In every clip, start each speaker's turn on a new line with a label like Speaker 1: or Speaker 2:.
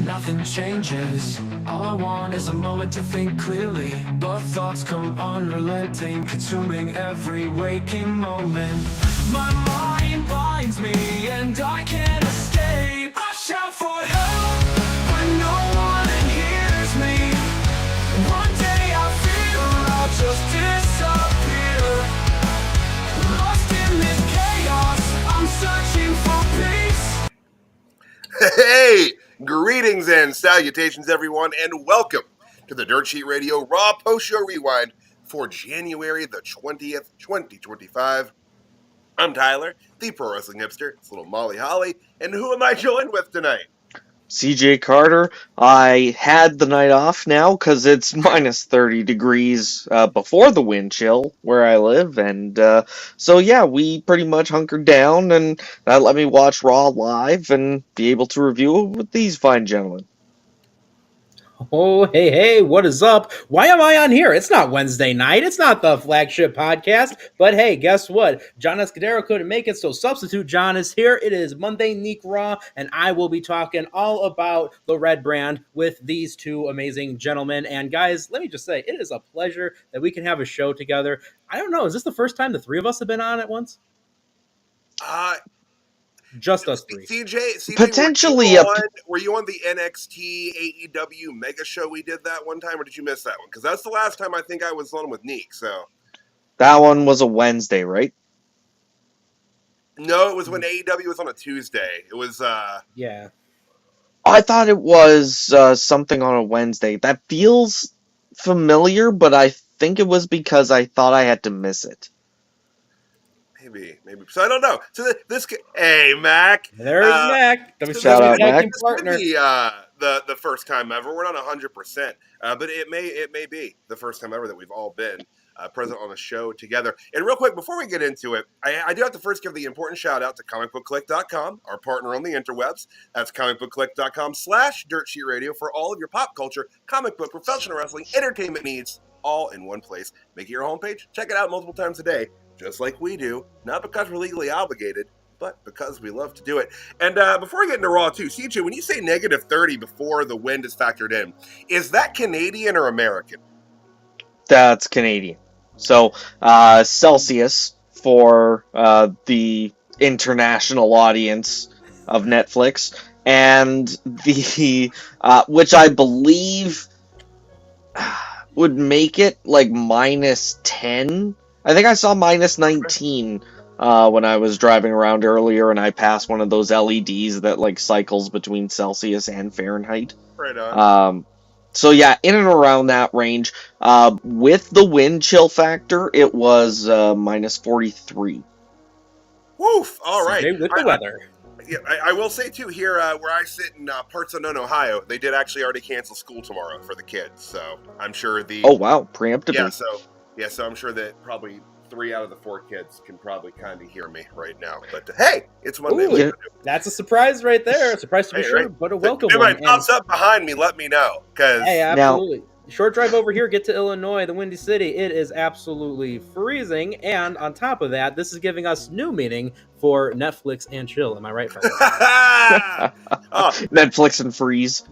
Speaker 1: Nothing changes. All I want is a moment to think clearly, but thoughts come unrelenting, consuming every waking moment. My mind binds me and I can't escape. I shout for help, but no one hears me. One day I feel I'll just disappear. Lost in this chaos, I'm searching for peace.
Speaker 2: Hey! Greetings and salutations, everyone, and welcome to the Dirt Sheet Radio Raw Post Show Rewind for January the 20th, 2025. I'm Tyler, the Pro Wrestling Hipster. It's little Molly Holly, and who am I joined with tonight?
Speaker 3: CJ Carter. I had the night off now because it's minus 30 degrees before the wind chill where I live, and so yeah, we pretty much hunkered down, and that let me watch Raw live and be able to review it with these fine gentlemen.
Speaker 4: Oh, hey, what is up? Why am I on here? It's not Wednesday night. It's not the flagship podcast. But hey, guess what? John Escudero couldn't make it, so substitute John is here. It is Monday Neek Raw, and I will be talking all about the Red Brand with these two amazing gentlemen. And guys, let me just say, it is a pleasure that we can have a show together. I don't know, is this the first time the three of us have been on at once? Just us three.
Speaker 2: CJ,
Speaker 3: Potentially
Speaker 2: were you on the NXT AEW mega show we did that one time, or did you miss that one? Because that's the last time I think I was on with Neek, so.
Speaker 3: That one was a Wednesday, right?
Speaker 2: No, it was when AEW was on a Tuesday. It was,
Speaker 4: Yeah.
Speaker 3: I thought it was something on a Wednesday. That feels familiar, but I think it was because I thought I had to miss it.
Speaker 2: Maybe. So I don't know. So hey, Mac.
Speaker 4: There's Mac.
Speaker 3: Shout out, Mac.
Speaker 2: This could be the first time ever. We're not 100%, but it may be the first time ever that we've all been present on a show together. And real quick, before we get into it, I do have to first give the important shout out to comicbookclick.com, our partner on the interwebs. That's comicbookclick.com/dirtsheetradio for all of your pop culture, comic book, professional wrestling, entertainment needs, all in one place. Make it your homepage. Check it out multiple times a day, just like we do. Not because we're legally obligated, but because we love to do it. And before we get into Raw too, CJ, when you say negative 30 before the wind is factored in, is that Canadian or American?
Speaker 3: That's Canadian. So, Celsius for the international audience of Netflix, and the which I believe would make it like -10. I think I saw -19 when I was driving around earlier, and I passed one of those LEDs that like cycles between Celsius and Fahrenheit.
Speaker 2: Right on.
Speaker 3: So yeah, in and around that range. With the wind chill factor, it was -43.
Speaker 2: Woof! All right.
Speaker 4: CJ with the weather.
Speaker 2: I will say too here where I sit in parts unknown Ohio, they did actually already cancel school tomorrow for the kids. So I'm sure the
Speaker 3: Oh wow, preemptively.
Speaker 2: so I'm sure that probably 3 out of the 4 kids can probably kind of hear me right now. But hey, it's Monday.
Speaker 4: Ooh, that's a surprise right there. A surprise to be sure, but a welcome
Speaker 2: if
Speaker 4: one.
Speaker 2: it pops up behind me, let me know.
Speaker 4: Hey, absolutely. Short drive over here, get to Illinois, the Windy City. It is absolutely freezing, and on top of that, this is giving us new meaning for Netflix and chill. Am I right, fellas?
Speaker 3: Netflix and freeze.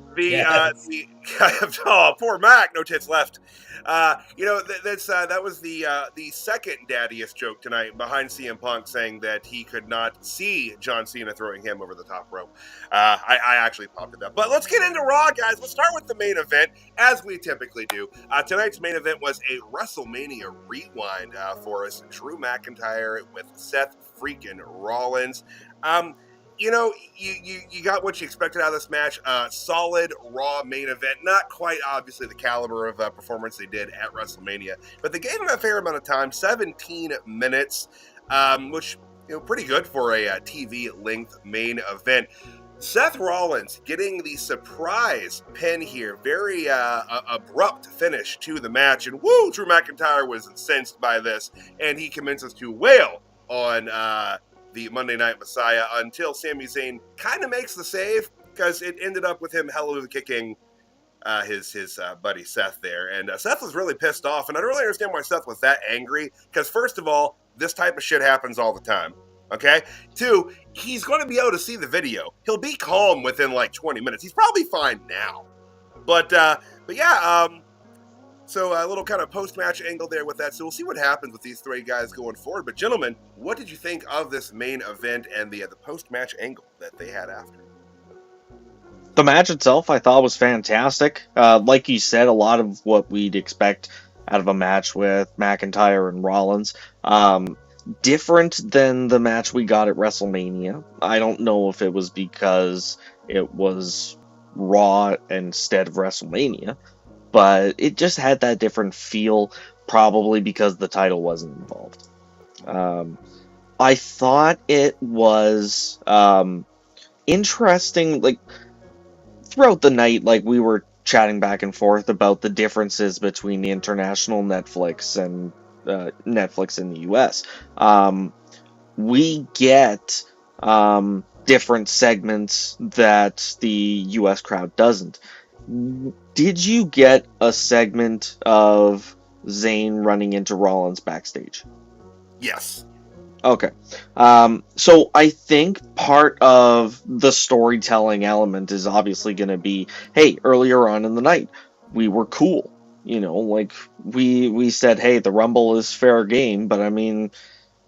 Speaker 2: Oh, poor Mac, no tits left. That was the second daddiest joke tonight behind CM Punk saying that he could not see John Cena throwing him over the top rope. I actually popped at that. But let's get into Raw, guys. Let's start with the main event, as we typically do. Tonight's main event was a WrestleMania rewind for us. Drew McIntyre with Seth freaking Rollins. You got what you expected out of this match. Solid Raw main event. Not quite, obviously, the caliber of performance they did at WrestleMania, but they gave him a fair amount of time, 17 minutes, which, pretty good for a TV-length main event. Seth Rollins getting the surprise pin here. Very abrupt finish to the match. And woo, Drew McIntyre was incensed by this, and he commences to wail on the Monday Night Messiah until Sami Zayn kind of makes the save, because it ended up with him hallelujah kicking his buddy Seth there. And Seth was really pissed off, and I don't really understand why Seth was that angry, because first of all, this type of shit happens all the time. Okay? 2, he's going to be able to see the video. He'll be calm within like 20 minutes. He's probably fine now. But yeah, so a little kind of post-match angle there with that. So we'll see what happens with these 3 guys going forward. But gentlemen, what did you think of this main event and the post-match angle that they had after?
Speaker 3: The match itself, I thought, was fantastic. Like you said, a lot of what we'd expect out of a match with McIntyre and Rollins. Different than the match we got at WrestleMania. I don't know if it was because it was Raw instead of WrestleMania, but it just had that different feel, probably because the title wasn't involved. I thought it was interesting, like, throughout the night, like, we were chatting back and forth about the differences between the international Netflix and Netflix in the US. We get different segments that the US crowd doesn't. Did you get a segment of Zayn running into Rollins backstage?
Speaker 2: Yes.
Speaker 3: Okay. So I think part of the storytelling element is obviously going to be, hey, earlier on in the night, we were cool. Like we said, hey, the Rumble is fair game, but I mean,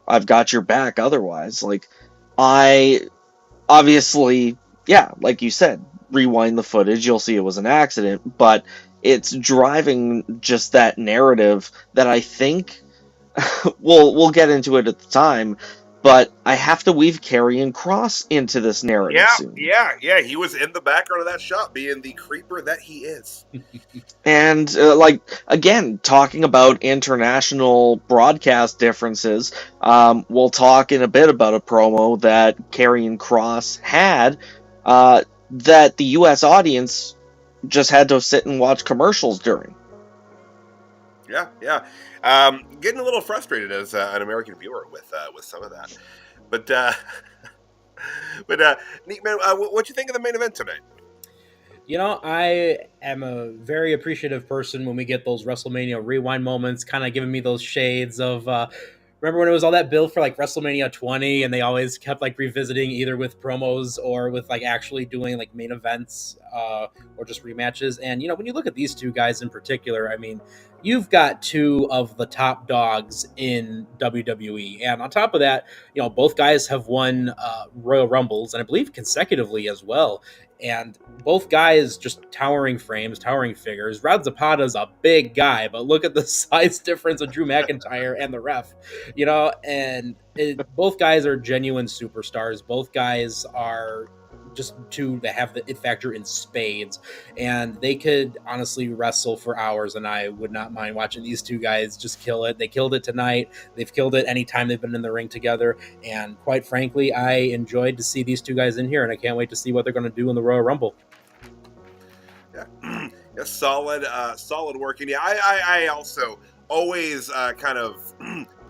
Speaker 3: I've got your back otherwise. Like, I obviously, yeah, like you said, rewind the footage, you'll see it was an accident, but it's driving just that narrative that I think we'll get into it at the time, but I have to weave Karrion Kross into this narrative soon.
Speaker 2: Yeah, he was in the background of that shot, being the creeper that he is.
Speaker 3: And, again, talking about international broadcast differences, we'll talk in a bit about a promo that Karrion Kross had, that the U.S. audience just had to sit and watch commercials during.
Speaker 2: Yeah. Getting a little frustrated as an American viewer with some of that. But neat man, what'd you think of the main event tonight?
Speaker 4: I am a very appreciative person when we get those WrestleMania rewind moments, kind of giving me those shades of, remember when it was all that build for like WrestleMania 20 and they always kept like revisiting either with promos or with like actually doing like main events or just rematches. And, when you look at these 2 guys in particular, I mean, you've got two of the top dogs in WWE. And on top of that, both guys have won Royal Rumbles, and I believe consecutively as well. And both guys just towering frames, towering figures. Rod Zapata's a big guy, but look at the size difference of Drew McIntyre and the ref, both guys are genuine superstars. Both guys are just two that have the it factor in spades, and they could honestly wrestle for hours, and I would not mind watching these two guys just kill it. They killed it tonight. They've killed it anytime they've been in the ring together, and quite frankly, I enjoyed to see these two guys in here, and I can't wait to see what they're going to do in the Royal Rumble.
Speaker 2: Yeah, yeah, solid work. And yeah, I also always kind of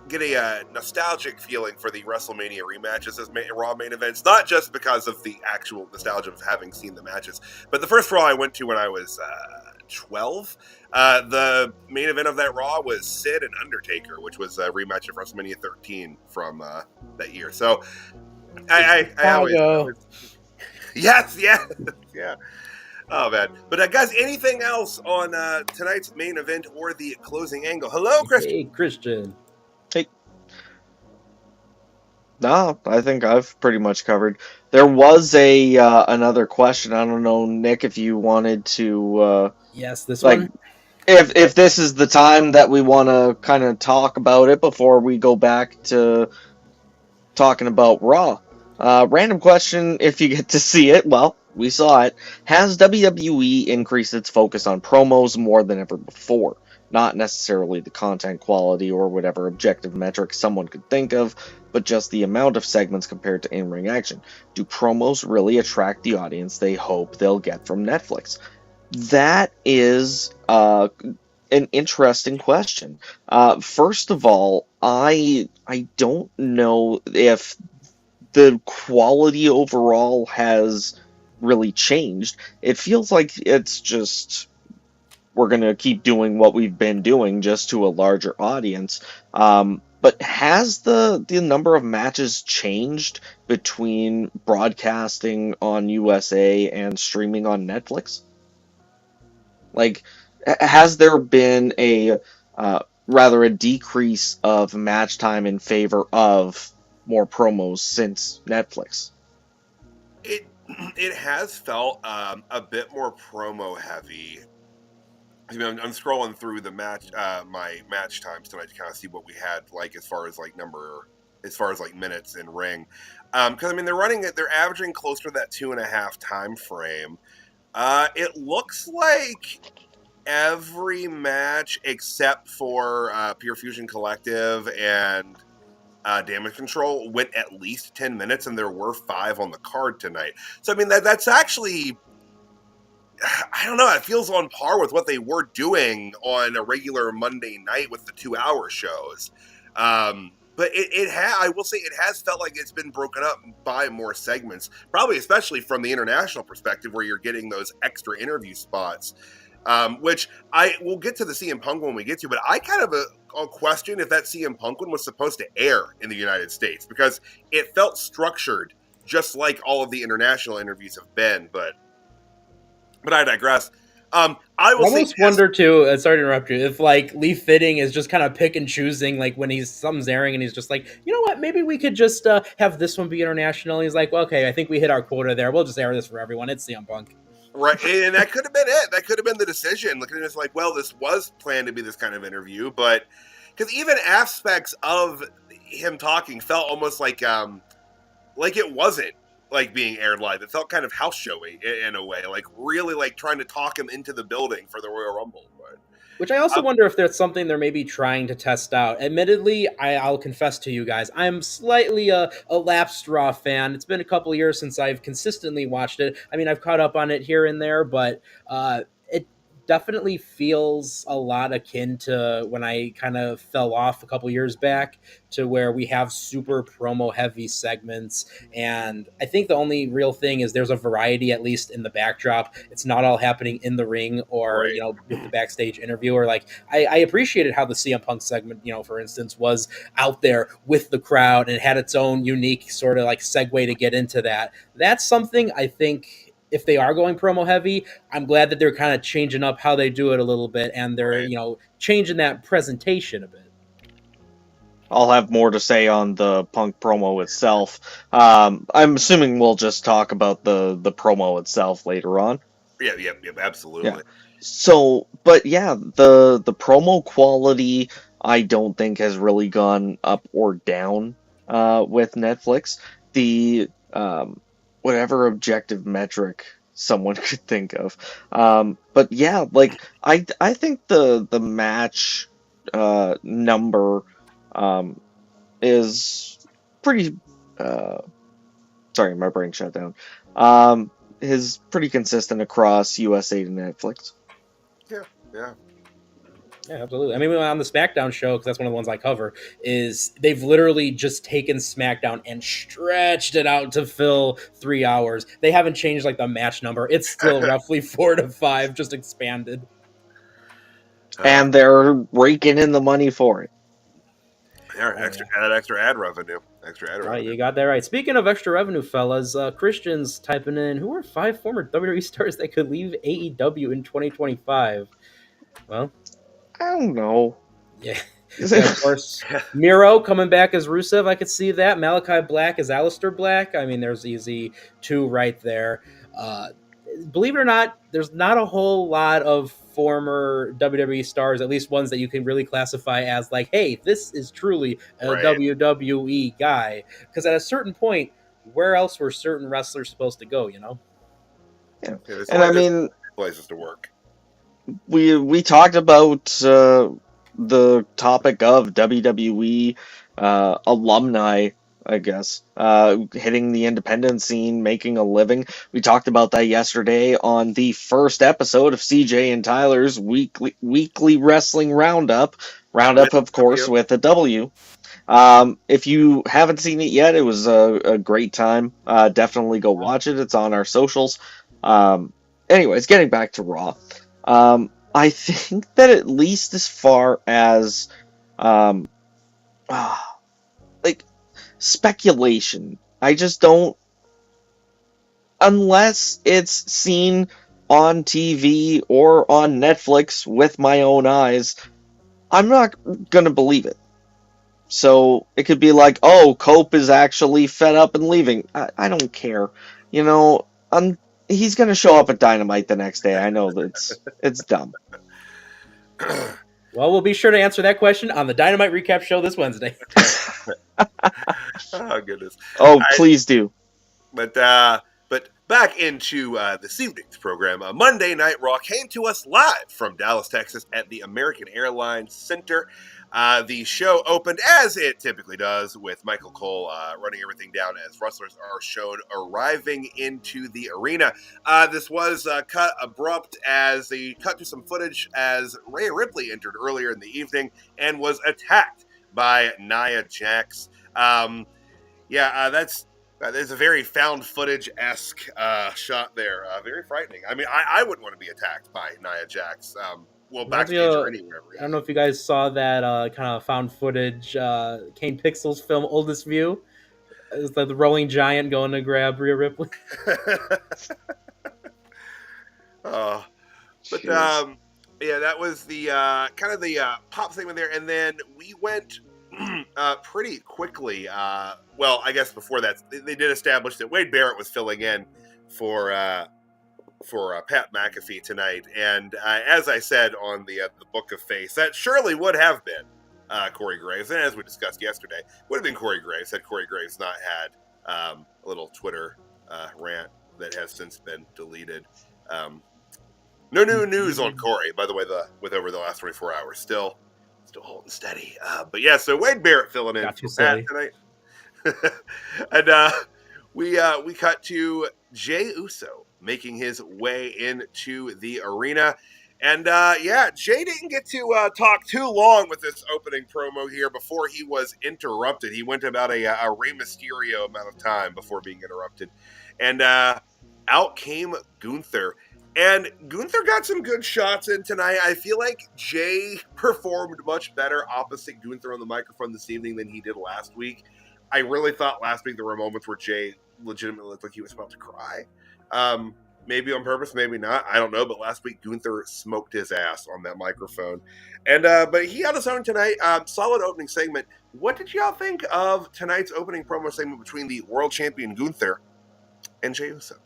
Speaker 2: get a nostalgic feeling for the WrestleMania rematches as Raw main events, not just because of the actual nostalgia of having seen the matches, but the first Raw I went to when I was 12, the main event of that Raw was Sid and Undertaker, which was a rematch of WrestleMania 13 from that year. So I always yes, yeah. Oh, man. But guys, anything else on tonight's main event or the closing angle? Hello, Christian.
Speaker 4: Hey, Christian.
Speaker 3: Hey. No, I think I've pretty much covered. There was another question. I don't know, Nick, if you wanted to
Speaker 4: yes, this one.
Speaker 3: If this is the time that we want to kind of talk about it before we go back to talking about Raw. Random question, if you get to see it, well, we saw it. Has WWE increased its focus on promos more than ever before? Not necessarily the content quality or whatever objective metric someone could think of, but just the amount of segments compared to in-ring action. Do promos really attract the audience they hope they'll get from Netflix? That is an interesting question. First of all, I don't know if the quality overall has really changed. It feels like it's just we're going to keep doing what we've been doing just to a larger audience. But has the number of matches changed between broadcasting on USA and streaming on Netflix? Like, has there been a rather a decrease of match time in favor of more promos since Netflix?
Speaker 2: It has felt a bit more promo heavy. I mean, I'm scrolling through the match, my match times tonight to kind of see what we had, like as far as minutes in ring. Because I mean, they're averaging closer to that 2.5 time frame. It looks like every match except for Pure Fusion Collective and Damage Control went at least 10 minutes, and there were 5 on the card tonight. So I mean, that's actually, I don't know, it feels on par with what they were doing on a regular Monday night with the 2-hour shows. But I will say it has felt like it's been broken up by more segments, probably especially from the international perspective where you're getting those extra interview spots, which I will get to the CM Punk when we get to, but I kind of question if that CM Punk one was supposed to air in the United States, because it felt structured just like all of the international interviews have been, but I digress. I
Speaker 4: almost wonder too. Sorry to interrupt you. If like Lee Fitting is just kind of pick and choosing, like when something's airing, and he's just like, you know what, maybe we could just have this one be international. And he's like, well, okay, I think we hit our quota there. We'll just air this for everyone. It's CM Punk.
Speaker 2: Right, and that could have been it. That could have been the decision. Looking at it like, well, this was planned to be this kind of interview, but because even aspects of him talking felt almost like it wasn't like being aired live. It felt kind of house showy in a way, like really like trying to talk him into the building for the Royal Rumble. But,
Speaker 4: which I also wonder if there's something they're maybe trying to test out. Admittedly, I'll confess to you guys, I'm slightly a lapsed Raw fan. It's been a couple years since I've consistently watched it. I mean, I've caught up on it here and there, but it definitely feels a lot akin to when I kind of fell off a couple years back, to where we have super promo heavy segments. And I think the only real thing is there's a variety, at least in the backdrop. It's not all happening in the ring or,
Speaker 2: right,
Speaker 4: with the backstage interview, or like, I appreciated how the CM Punk segment, for instance, was out there with the crowd and had its own unique sort of like segue to get into that. That's something I think if they are going promo heavy, I'm glad that they're kind of changing up how they do it a little bit, and they're
Speaker 2: Right.
Speaker 4: changing that presentation a bit.
Speaker 3: I'll have more to say on the Punk promo itself. I'm assuming we'll just talk about the promo itself later on.
Speaker 2: Yeah,
Speaker 3: Yeah.
Speaker 2: absolutely.
Speaker 3: So, but yeah, the promo quality I don't think has really gone up or down with Netflix. The whatever objective metric someone could think of. But yeah, like I think the match number um is pretty sorry, my brain shut down. Is pretty consistent across USA to Netflix.
Speaker 2: Yeah.
Speaker 4: Yeah, absolutely. I mean, on the SmackDown show, because that's one of the ones I cover, is they've literally just taken SmackDown and stretched it out to fill 3 hours. They haven't changed like the match number. It's still roughly 4 to 5, just expanded.
Speaker 2: Uh,
Speaker 3: And they're raking in the money for it.
Speaker 2: yeah,
Speaker 4: Oh,
Speaker 2: extra
Speaker 4: yeah.
Speaker 2: add extra ad revenue. Extra ad
Speaker 4: All right,
Speaker 2: revenue.
Speaker 4: you got that right. Speaking of extra revenue, fellas, Christian's typing in, who are 5 former WWE stars that could leave AEW in 2025? Well,
Speaker 3: I don't know.
Speaker 4: yeah. Yeah, of course. Miro coming back as Rusev, I could see that. Malachi Black as Aleister Black. I mean, there's easy 2 right there. Uh, Believe it or not, there's not a whole lot of former WWE stars, at least ones that you can really classify as like, hey, this is truly a
Speaker 2: Right.
Speaker 4: WWE guy. Because at a certain point, where else were certain wrestlers supposed to go, you know?
Speaker 3: Yeah.
Speaker 2: Yeah,
Speaker 3: And I
Speaker 2: there's
Speaker 3: mean,
Speaker 2: places to work.
Speaker 3: we talked about the topic of WWE alumni, I guess, hitting the independent scene, making a living. We talked about that yesterday on the first episode of CJ and Tyler's weekly wrestling roundup.
Speaker 2: With
Speaker 3: Roundup, of course,
Speaker 2: W.
Speaker 3: with a W. If you haven't seen it yet, it was a great time. Definitely go watch it. It's on our socials. Anyways, getting back to Raw. I think that at least as far as um, like speculation, I just don't, unless it's seen on TV or on Netflix with my own eyes, I'm not gonna believe it. So it could be like, oh, Cope is actually fed up and leaving. I don't care. You know, he's gonna show up at Dynamite the next day. I know that it's dumb.
Speaker 4: Well, we'll be sure to answer that question on the Dynamite Recap show this Wednesday.
Speaker 2: Oh goodness.
Speaker 3: Oh, please do.
Speaker 2: But back into this evening's program. Monday Night Raw came to us live from Dallas, Texas, at the American Airlines Center. The show opened as it typically does, with Michael Cole running everything down as wrestlers are shown arriving into the arena. This was cut abrupt as they cut to some footage as Rhea Ripley entered earlier in the evening and was attacked by Nia Jax. There's a very found footage-esque shot there. Very frightening. I mean, I wouldn't want to be attacked by Nia Jax. Backstage or anywhere.
Speaker 4: I don't know if you guys saw that kind of found footage Kane Pixels film Oldest View. It's like the rolling giant going to grab Rhea Ripley.
Speaker 2: That was the kind of the pop segment there, and then we went pretty quickly. I guess before that, they did establish that Wade Barrett was filling in for Pat McAfee tonight, and as I said on the Book of Face, that surely would have been Corey Graves, and as we discussed yesterday, would have been Corey Graves had Corey Graves not had a little Twitter rant that has since been deleted. No new news on Corey, by the way. With over the last 24 hours, still holding steady. But yeah, so Wade Barrett filling in for Pat tonight, and we cut to Jey Uso making his way into the arena. And Jey didn't get to talk too long with this opening promo here before he was interrupted. He went about a Rey Mysterio amount of time before being interrupted. And out came Gunther. And Gunther got some good shots in tonight. I feel like Jey performed much better opposite Gunther on the microphone this evening than he did last week. I really thought last week there were moments where Jey legitimately looked like he was about to cry. Maybe on purpose, maybe not. I don't know. But last week, Gunther smoked his ass on that microphone. And but he had his own tonight. Solid opening segment. What did y'all think of tonight's opening promo segment between the world champion Gunther and Jey Uso?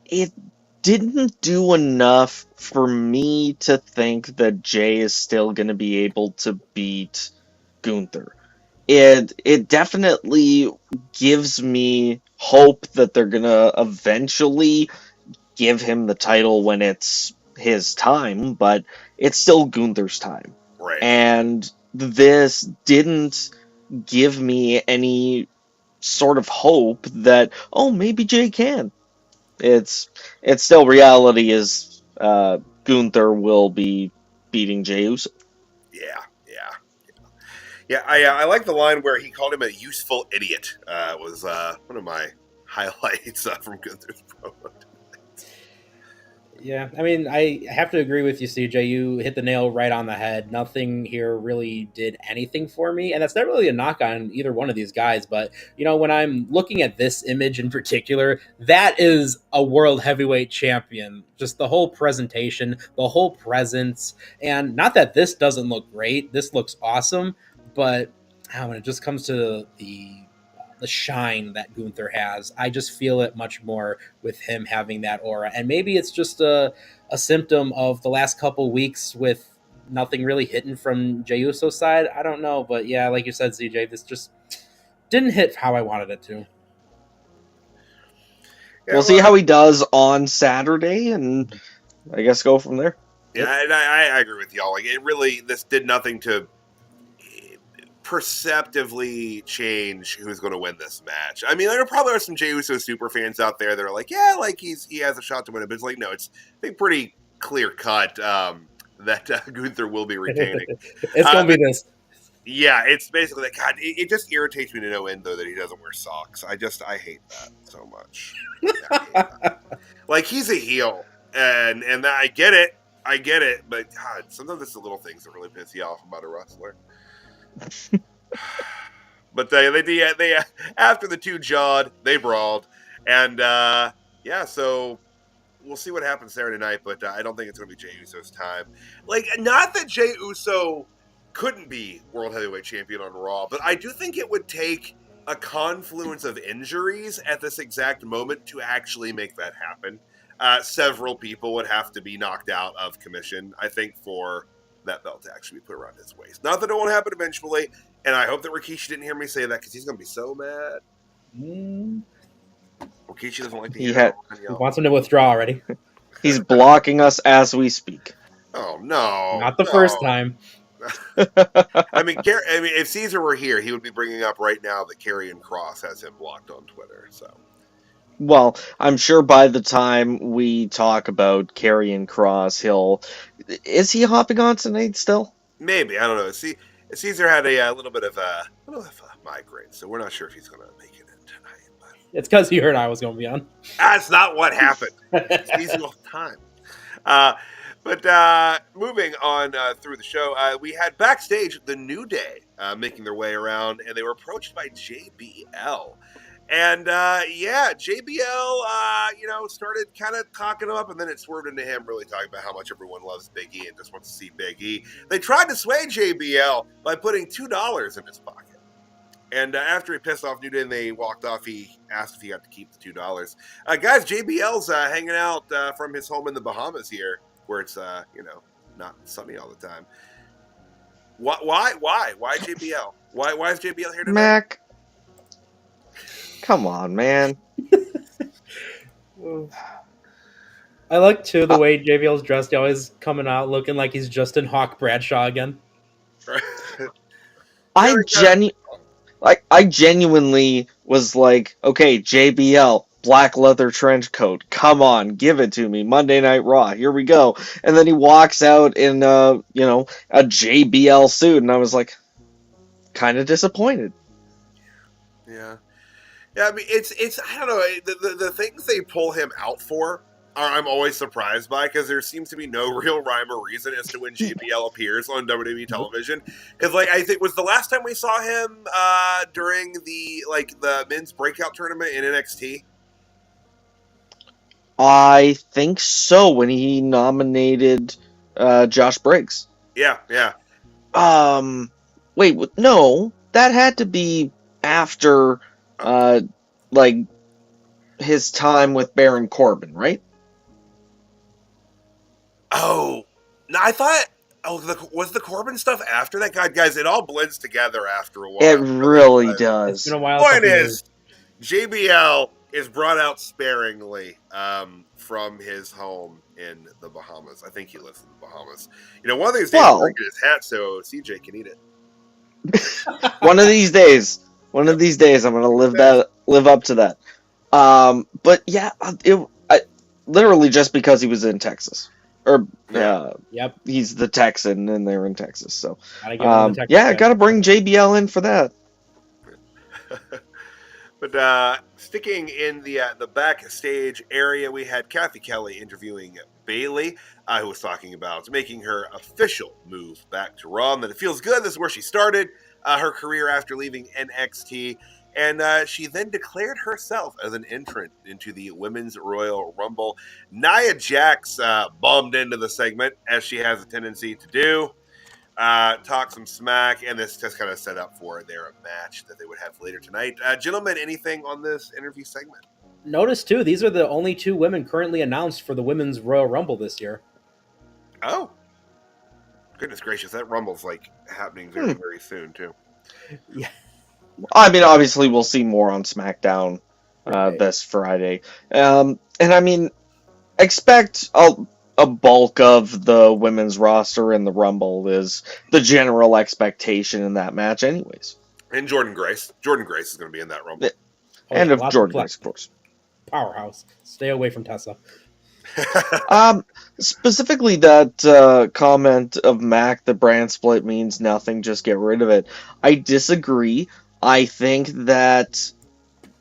Speaker 3: It didn't do enough for me to think that Jey is still going to be able to beat Gunther. It definitely gives me hope that they're going to eventually give him the title when it's his time, but it's still Gunther's time.
Speaker 2: Right.
Speaker 3: And this didn't give me any sort of hope that, oh, maybe Jey can. It's still reality is Gunther will be beating Jey Uso.
Speaker 2: Yeah, I like the line where he called him a useful idiot. Was one of my highlights from Gunther's promo.
Speaker 4: Yeah, I mean, I have to agree with you, CJ. You hit the nail right on the head. Nothing here really did anything for me, and that's not really a knock on either one of these guys. But, you know, when I'm looking at this image in particular, that is a world heavyweight champion. Just the whole presentation, the whole presence, and not that this doesn't look great. This looks awesome, but when it just comes to the shine that Gunther has, I just feel it much more with him having that aura. And maybe it's just a symptom of the last couple weeks with nothing really hitting from Jey Uso's side. I don't know, but yeah, like you said, CJ, this just didn't hit how I wanted it to.
Speaker 3: Yeah, we'll see how he does on Saturday, and I guess go from there.
Speaker 2: Yeah, and I agree with y'all. Like, this did nothing to perceptively change who's going to win this match. I mean, there probably are some Jey Uso super fans out there that are like, yeah, like he has a shot to win it, but it's like, no, it's I think pretty clear cut that Gunther will be retaining.
Speaker 4: It's going to be this.
Speaker 2: Yeah, it's basically like, God, it just irritates me to no end though that he doesn't wear socks. I hate that so much. Like, he's a heel, and I get it, but God, sometimes it's the little things that really piss you off about a wrestler. But they after the two jawed, they brawled, and so we'll see what happens Saturday night. But I don't think it's going to be Jey Uso's time. Like, not that Jey Uso couldn't be world heavyweight champion on Raw, but I do think it would take a confluence of injuries at this exact moment to actually make that happen. Several people would have to be knocked out of commission, I think, for that belt to actually be put around his waist. Not that it won't happen eventually, and I hope that Rikishi didn't hear me say that because he's going to be so mad. Rikishi doesn't like to hear
Speaker 4: he wants him to withdraw already.
Speaker 3: He's blocking us as we speak.
Speaker 2: Oh, no.
Speaker 4: Not the first time.
Speaker 2: I mean, if Caesar were here, he would be bringing up right now that Karrion Kross has him blocked on Twitter, so...
Speaker 3: Well, I'm sure by the time we talk about Karrion Kross, is he hopping on tonight still?
Speaker 2: Maybe, I don't know. See, Caesar had a little bit of a migraine, so we're not sure if he's going to make it in tonight. But...
Speaker 4: It's because he heard I was going to be on.
Speaker 2: That's not what happened. It's easy all the time. But moving on through the show, we had backstage the New Day making their way around, and they were approached by JBL. And, JBL, started kind of talking him up, and then it swerved into him really talking about how much everyone loves Big E and just wants to see Big E. They tried to sway JBL by putting $2 in his pocket. And after he pissed off New Day and they walked off, he asked if he got to keep the $2. Guys, JBL's hanging out from his home in the Bahamas here, where it's, not sunny all the time. Why JBL? Why is JBL here tonight?
Speaker 3: Mac. Come on, man.
Speaker 4: I like, too, the way JBL's dressed. He always coming out looking like he's Justin Hawk Bradshaw again.
Speaker 3: I genuinely was like, okay, JBL, black leather trench coat. Come on, give it to me. Monday Night Raw, here we go. And then he walks out in, a JBL suit, and I was like, kind of disappointed.
Speaker 2: Yeah. Yeah, I mean, it's I don't know, the things they pull him out for I'm always surprised by, because there seems to be no real rhyme or reason as to when JBL appears on WWE television. Because, I think was the last time we saw him during the men's breakout tournament in NXT.
Speaker 3: I think so, when he nominated Josh Briggs.
Speaker 2: Yeah, yeah.
Speaker 3: Wait, no, that had to be after, like, his time with Baron Corbin, right?
Speaker 2: Oh, no, I thought. Oh, was the Corbin stuff after that? God, guys, it all blends together after a while.
Speaker 3: It really
Speaker 4: It's been
Speaker 3: does.
Speaker 4: a while.
Speaker 2: Point
Speaker 4: Couple
Speaker 2: is,
Speaker 4: years.
Speaker 2: JBL is brought out sparingly from his home in the Bahamas. I think he lives in the Bahamas. You know, one of these days
Speaker 3: Well-
Speaker 2: we're going to get his hat so CJ can eat it.
Speaker 3: One of these days, I'm gonna live up to that. But yeah, literally just because he was in Texas, or
Speaker 4: Yep.
Speaker 3: he's the Texan and they're in Texas, so
Speaker 4: Gotta give him the Texas
Speaker 3: yeah,
Speaker 4: guy.
Speaker 3: gotta bring JBL in for that.
Speaker 2: But sticking in the backstage area, we had Kathy Kelly interviewing Bayley, who was talking about making her official move back to Raw, and that it feels good. This is where she started her career after leaving NXT, and she then declared herself as an entrant into the Women's Royal Rumble. Nia Jax bombed into the segment, as she has a tendency to do. Talk some smack, and this just kind of set up for their match that they would have later tonight. Gentlemen, anything on this interview segment?
Speaker 4: Notice too, these are the only two women currently announced for the Women's Royal Rumble this year.
Speaker 2: Oh, goodness gracious, that Rumble's like happening very, very soon too.
Speaker 4: Yeah.
Speaker 3: I mean, obviously, we'll see more on SmackDown
Speaker 4: Right.
Speaker 3: this Friday, and I mean, expect a bulk of the women's roster in the Rumble is the general expectation in that match, anyways.
Speaker 2: And Jordan Grace. Jordan Grace is going to be in that Rumble.
Speaker 3: And
Speaker 4: yeah,
Speaker 3: of
Speaker 4: lots
Speaker 3: Jordan
Speaker 4: flex.
Speaker 3: Grace, of course.
Speaker 4: Powerhouse. Stay away from Tessa.
Speaker 3: Specifically that comment of Mac, the brand split means nothing, just get rid of it. I disagree. I think that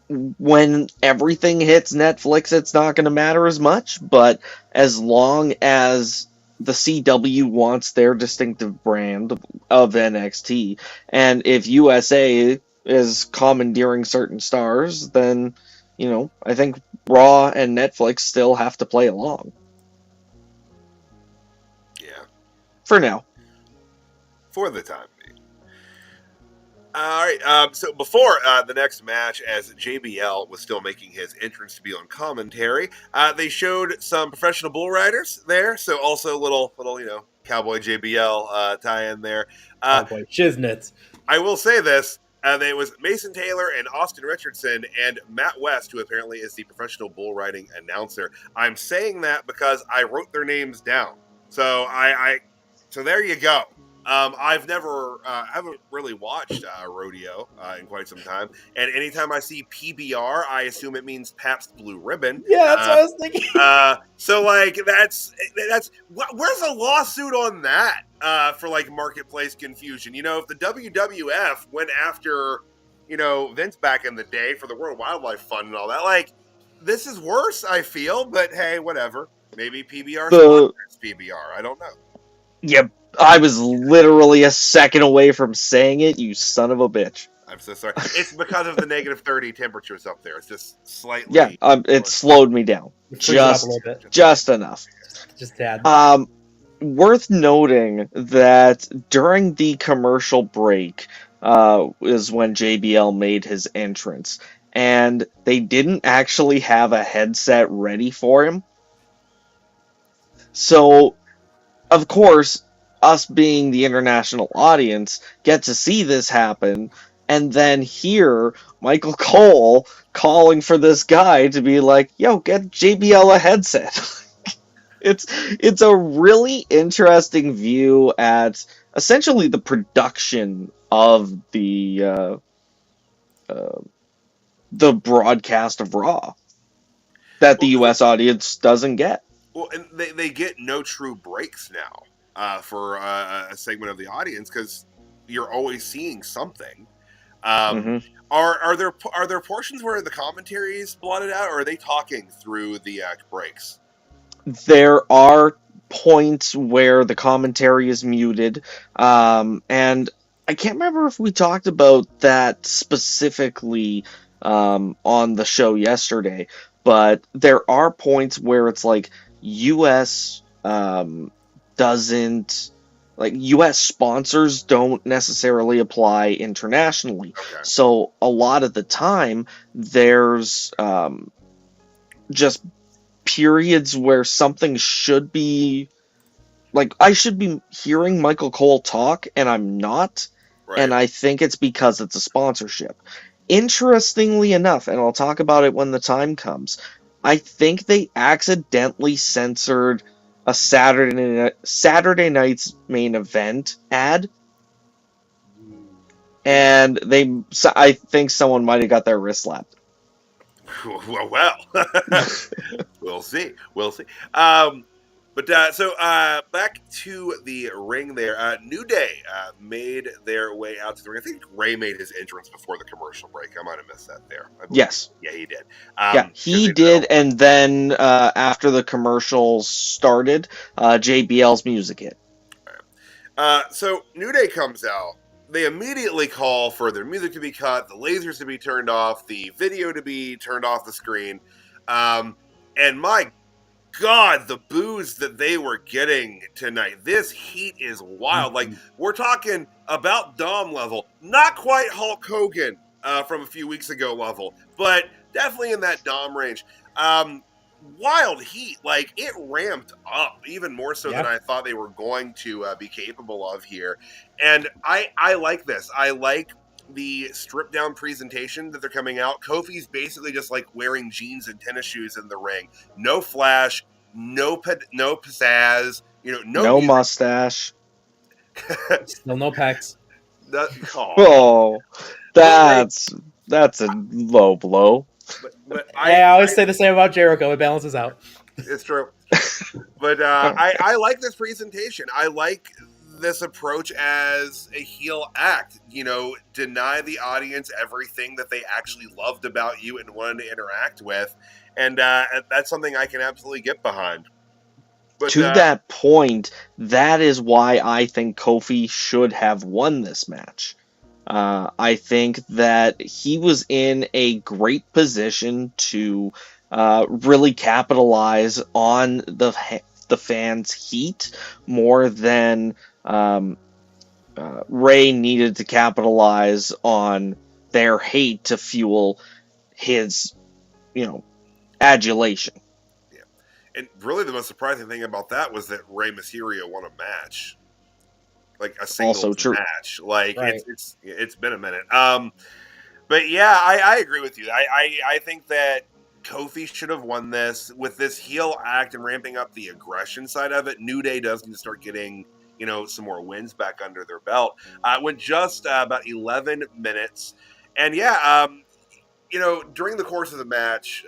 Speaker 3: when everything hits Netflix, it's not going to matter as much, but as long as the CW wants their distinctive brand of NXT, and if USA is commandeering certain stars, then, you know, I think Raw and Netflix still have to play along.
Speaker 2: Yeah.
Speaker 3: For now.
Speaker 2: For the time being. All right. So before the next match, as JBL was still making his entrance to be on commentary, they showed some professional bull riders there. So also little cowboy JBL tie-in there.
Speaker 4: Oh boy, shiznits.
Speaker 2: I will say this. It was Mason Taylor and Austin Richardson and Matt West, who apparently is the professional bull riding announcer. I'm saying that because I wrote their names down. So so there you go. I've never, haven't really watched rodeo in quite some time, and anytime I see PBR, I assume it means Pabst Blue Ribbon.
Speaker 4: Yeah, that's what I was thinking.
Speaker 2: So like that's where's the lawsuit on that for like marketplace confusion? You know, if the WWF went after Vince back in the day for the World Wildlife Fund and all that, like this is worse. I feel, but hey, whatever. Maybe PBR sponsors PBR. I don't know.
Speaker 3: Yep. I was literally a second away from saying it, you son of a bitch.
Speaker 2: I'm so sorry. It's because of the -30 temperatures up there. It's just slightly.
Speaker 3: Yeah, it slowed me down.
Speaker 4: Freeze it up a little bit.
Speaker 3: Just enough.
Speaker 4: Just tad.
Speaker 3: Worth noting that during the commercial break is when JBL made his entrance, and they didn't actually have a headset ready for him. So, of course, us being the international audience get to see this happen, and then hear Michael Cole calling for this guy to be like, yo, get JBL a headset. It's a really interesting view at essentially the production of the broadcast of Raw that the U.S. audience doesn't get.
Speaker 2: Well, and they get no true breaks now for a segment of the audience because you're always seeing something. Are there portions where the commentary is blotted out, or are they talking through the breaks?
Speaker 3: There are points where the commentary is muted, and I can't remember if we talked about that specifically on the show yesterday, but there are points where it's like U.S. Doesn't like U.S. sponsors don't necessarily apply internationally.
Speaker 2: Okay.
Speaker 3: So a lot of the time, there's just periods where something should be like I should be hearing Michael Cole talk, and I'm not.
Speaker 2: Right.
Speaker 3: And I think it's because it's a sponsorship. Interestingly enough, and I'll talk about it when the time comes, I think they accidentally censored a Saturday night's main event ad, and I think someone might have got their wrist slapped.
Speaker 2: Well, we'll see. We'll see. So back to the ring there. New Day made their way out to the ring. I think Ray made his entrance before the commercial break. I might have missed that there.
Speaker 3: Yes.
Speaker 2: Yeah, he did.
Speaker 3: Yeah, he did, and then after the commercials started, JBL's music hit.
Speaker 2: So New Day comes out. They immediately call for their music to be cut, the lasers to be turned off, the video to be turned off the screen. And my God, the boos that they were getting tonight. This heat is wild. Like, we're talking about Dom level. Not quite Hulk Hogan from a few weeks ago level, but definitely in that Dom range. Wild heat. Like, it ramped up even more so than I thought they were going to be capable of here. And I like this. I like the stripped down presentation that they're coming out. Kofi's basically just like wearing jeans and tennis shoes in the ring. No flash, no pizzazz, no
Speaker 3: mustache.
Speaker 4: Still no pecs.
Speaker 3: That's a low blow.
Speaker 2: But
Speaker 4: I always say the same about Jericho. It balances out.
Speaker 2: It's true. But I like this presentation. I like this approach as a heel act. Deny the audience everything that they actually loved about you and wanted to interact with. And that's something I can absolutely get behind. But,
Speaker 3: to that point, that is why I think Kofi should have won this match. I think that he was in a great position to really capitalize on the fans' heat more than Ray needed to capitalize on their hate to fuel his, adulation.
Speaker 2: Yeah. And really the most surprising thing about that was that Rey Mysterio won a match. Like a single match. Like, right. It's been a minute. But yeah, I agree with you. I think that Kofi should have won this with this heel act and ramping up the aggression side of it. New Day does need to start getting, some more wins back under their belt. Went just about 11 minutes. And yeah, during the course of the match,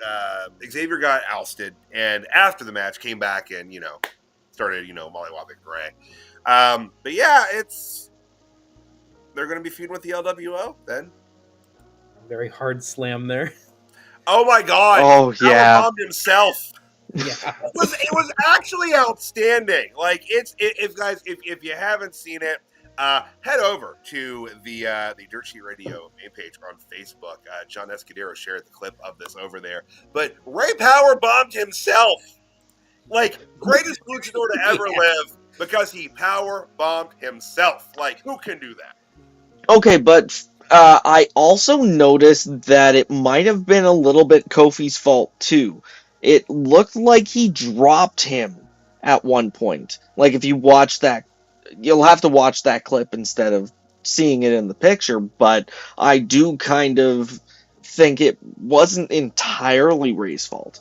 Speaker 2: Xavier got ousted. And after the match, came back and, started, mollywopping Ray. But yeah, they're going to be feuding with the LWO then.
Speaker 4: Very hard slam there.
Speaker 2: Oh my God!
Speaker 3: Oh yeah,
Speaker 2: Power bombed himself.
Speaker 4: Yeah,
Speaker 2: it was actually outstanding. Like if you haven't seen it, head over to the Dirt Sheet Radio main page on Facebook. John Escudero shared the clip of this over there. But Ray power bombed himself. Like, greatest luchador to ever live because he power bombed himself. Like, who can do that?
Speaker 3: Okay, but I also noticed that it might have been a little bit Kofi's fault too. It looked like he dropped him at one point. Like, if you watch that, you'll have to watch that clip instead of seeing it in the picture, but I do kind of think it wasn't entirely Ray's fault.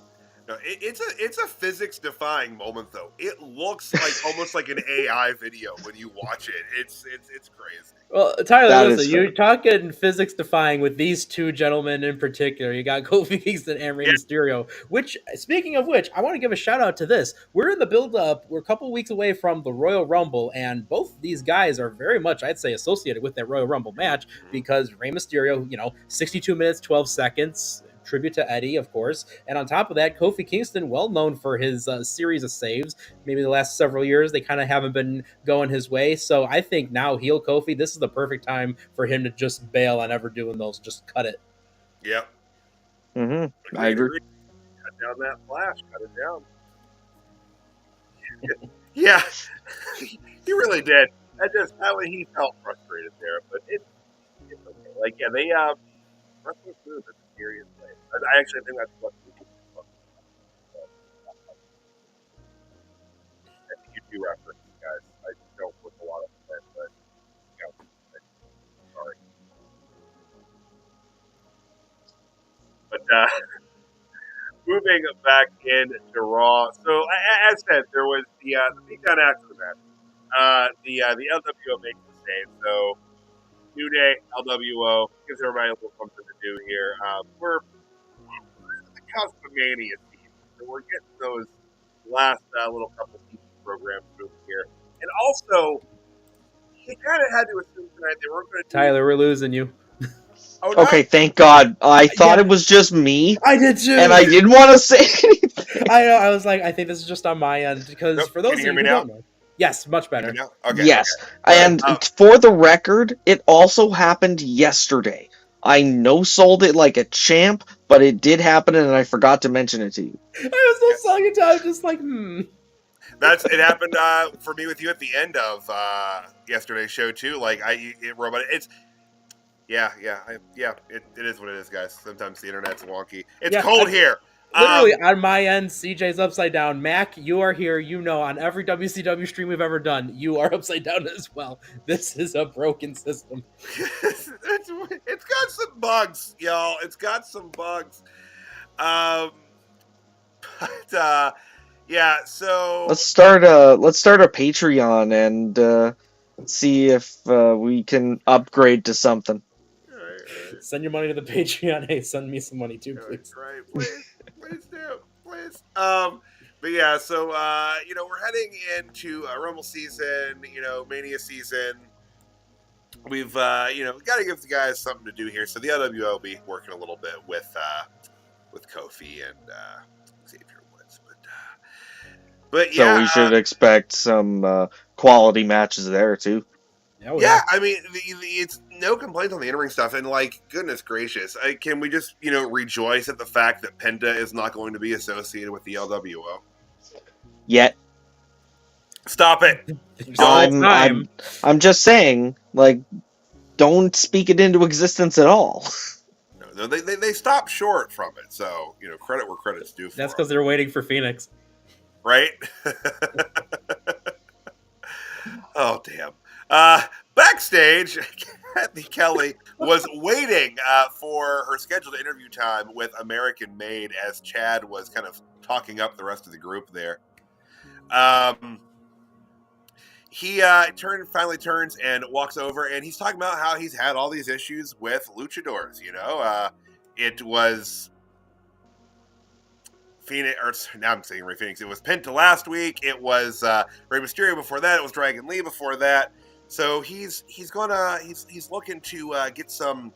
Speaker 2: No, it's a physics-defying moment, though. It looks like almost like an AI video when you watch it. It's crazy.
Speaker 4: Well, Tyler, listen, you're talking physics-defying with these two gentlemen in particular. You got Kofi Kingston and Rey Mysterio. Which, speaking of which, I want to give a shout-out to this. We're in the build-up. We're a couple weeks away from the Royal Rumble, and both these guys are very much, I'd say, associated with that Royal Rumble match because Rey Mysterio, 62 minutes, 12 seconds. Tribute to Eddie, of course. And on top of that, Kofi Kingston, well known for his series of saves. Maybe the last several years, they kind of haven't been going his way. So I think now, heel Kofi, this is the perfect time for him to just bail on ever doing those. Just cut it.
Speaker 2: Yep.
Speaker 3: Mm-hmm. I agree.
Speaker 2: down that flash. Cut it down. Yeah, he really did. He felt frustrated there, but it's okay. Like, yeah, they wrestling smooth in a serious way. I actually think that's what I think you do reference, guys. I don't put a lot of it, but you know, sorry. But moving back into Raw. So as said, there was the beatdown after the match. The LWO makes the save. So New Day, LWO gives everybody a little something to do here. We're at the cusp of Mania season, so we're getting those last little couple TV programs moving here, and also they kind of had to assume tonight they weren't going to do.
Speaker 4: Tyler, we're losing you.
Speaker 2: Oh no!
Speaker 3: Okay, thank God. I thought
Speaker 4: Yeah.
Speaker 3: it was just me,
Speaker 4: I did too.
Speaker 3: and I didn't want to say anything.
Speaker 4: I know. I was like, I think this is just on my end because
Speaker 2: Nope.
Speaker 4: for those
Speaker 2: Can
Speaker 4: of
Speaker 2: you
Speaker 4: you
Speaker 2: hear
Speaker 4: who
Speaker 2: me now?
Speaker 4: don't know, yes, much
Speaker 2: Hear
Speaker 4: better.
Speaker 2: me now? Okay.
Speaker 3: Yes,
Speaker 2: Okay.
Speaker 3: and for the record, it also happened yesterday. I no-sold it like a champ, but it did happen, and I forgot to mention it to you.
Speaker 4: I was so selling it to. I was just like,
Speaker 2: It happened for me with you at the end of yesterday's show too. Like robot. It's yeah. It is what it is, guys. Sometimes the internet's wonky. It's cold here.
Speaker 4: Literally on my end, CJ's upside down. Mac, you are here. You know, on every WCW stream we've ever done, you are upside down as well. This is a broken system.
Speaker 2: It's got some bugs, y'all. It's got some bugs. But yeah. So
Speaker 3: Let's start a Patreon and see if we can upgrade to something.
Speaker 2: Right.
Speaker 4: Send your money to the Patreon. Hey, send me some money too, please.
Speaker 2: Right, please do, please. But yeah, so we're heading into Rumble season, Mania season. We've got to give the guys something to do here. So the LWO will be working a little bit with Kofi and Xavier Woods, but yeah,
Speaker 3: So we should expect some quality matches there too.
Speaker 4: Oh,
Speaker 2: yeah. I mean, it's no complaints on the in-ring stuff, and like, goodness gracious, can we just rejoice at the fact that Penta is not going to be associated with the LWO?
Speaker 3: Yet.
Speaker 2: Stop it!
Speaker 3: I'm just saying, like, don't speak it into existence at all.
Speaker 2: No, they stopped short from it, so credit where credit's due.
Speaker 4: That's because they're waiting for Phoenix,
Speaker 2: right? Oh damn! Backstage, Kathy Kelly was waiting for her scheduled interview time with American Made as Chad was kind of talking up the rest of the group there. He finally turns and walks over, and he's talking about how he's had all these issues with luchadors. It was Phoenix, or now I'm saying Rey Phoenix. It was Penta last week. It was Rey Mysterio before that. It was Dragon Lee before that. So he's looking to get some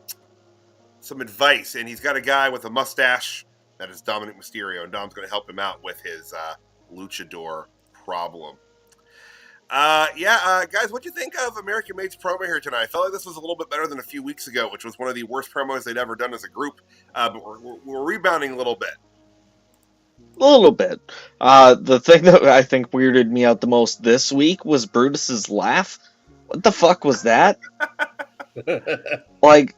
Speaker 2: advice, and he's got a guy with a mustache that is Dominic Mysterio, and Dom's going to help him out with his luchador problem. Guys, what'd you think of American Made's promo here tonight? I felt like this was a little bit better than a few weeks ago, which was one of the worst promos they'd ever done as a group. But we're rebounding a little bit.
Speaker 3: A little bit. The thing that I think weirded me out the most this week was Brutus's laugh. What the fuck was that? Like,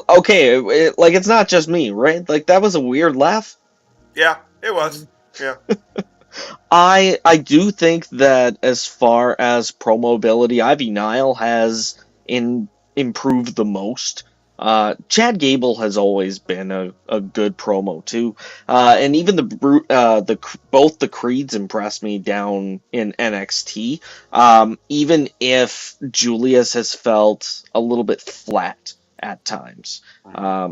Speaker 3: okay, it's not just me, right? Like, that was a weird laugh.
Speaker 2: Yeah, it was. Yeah.
Speaker 3: I do think that as far as promo ability, Ivy Nile has improved the most. Chad Gable has always been a good promo too, and even both the Creeds impressed me down in NXT. Even if Julius has felt a little bit flat at times,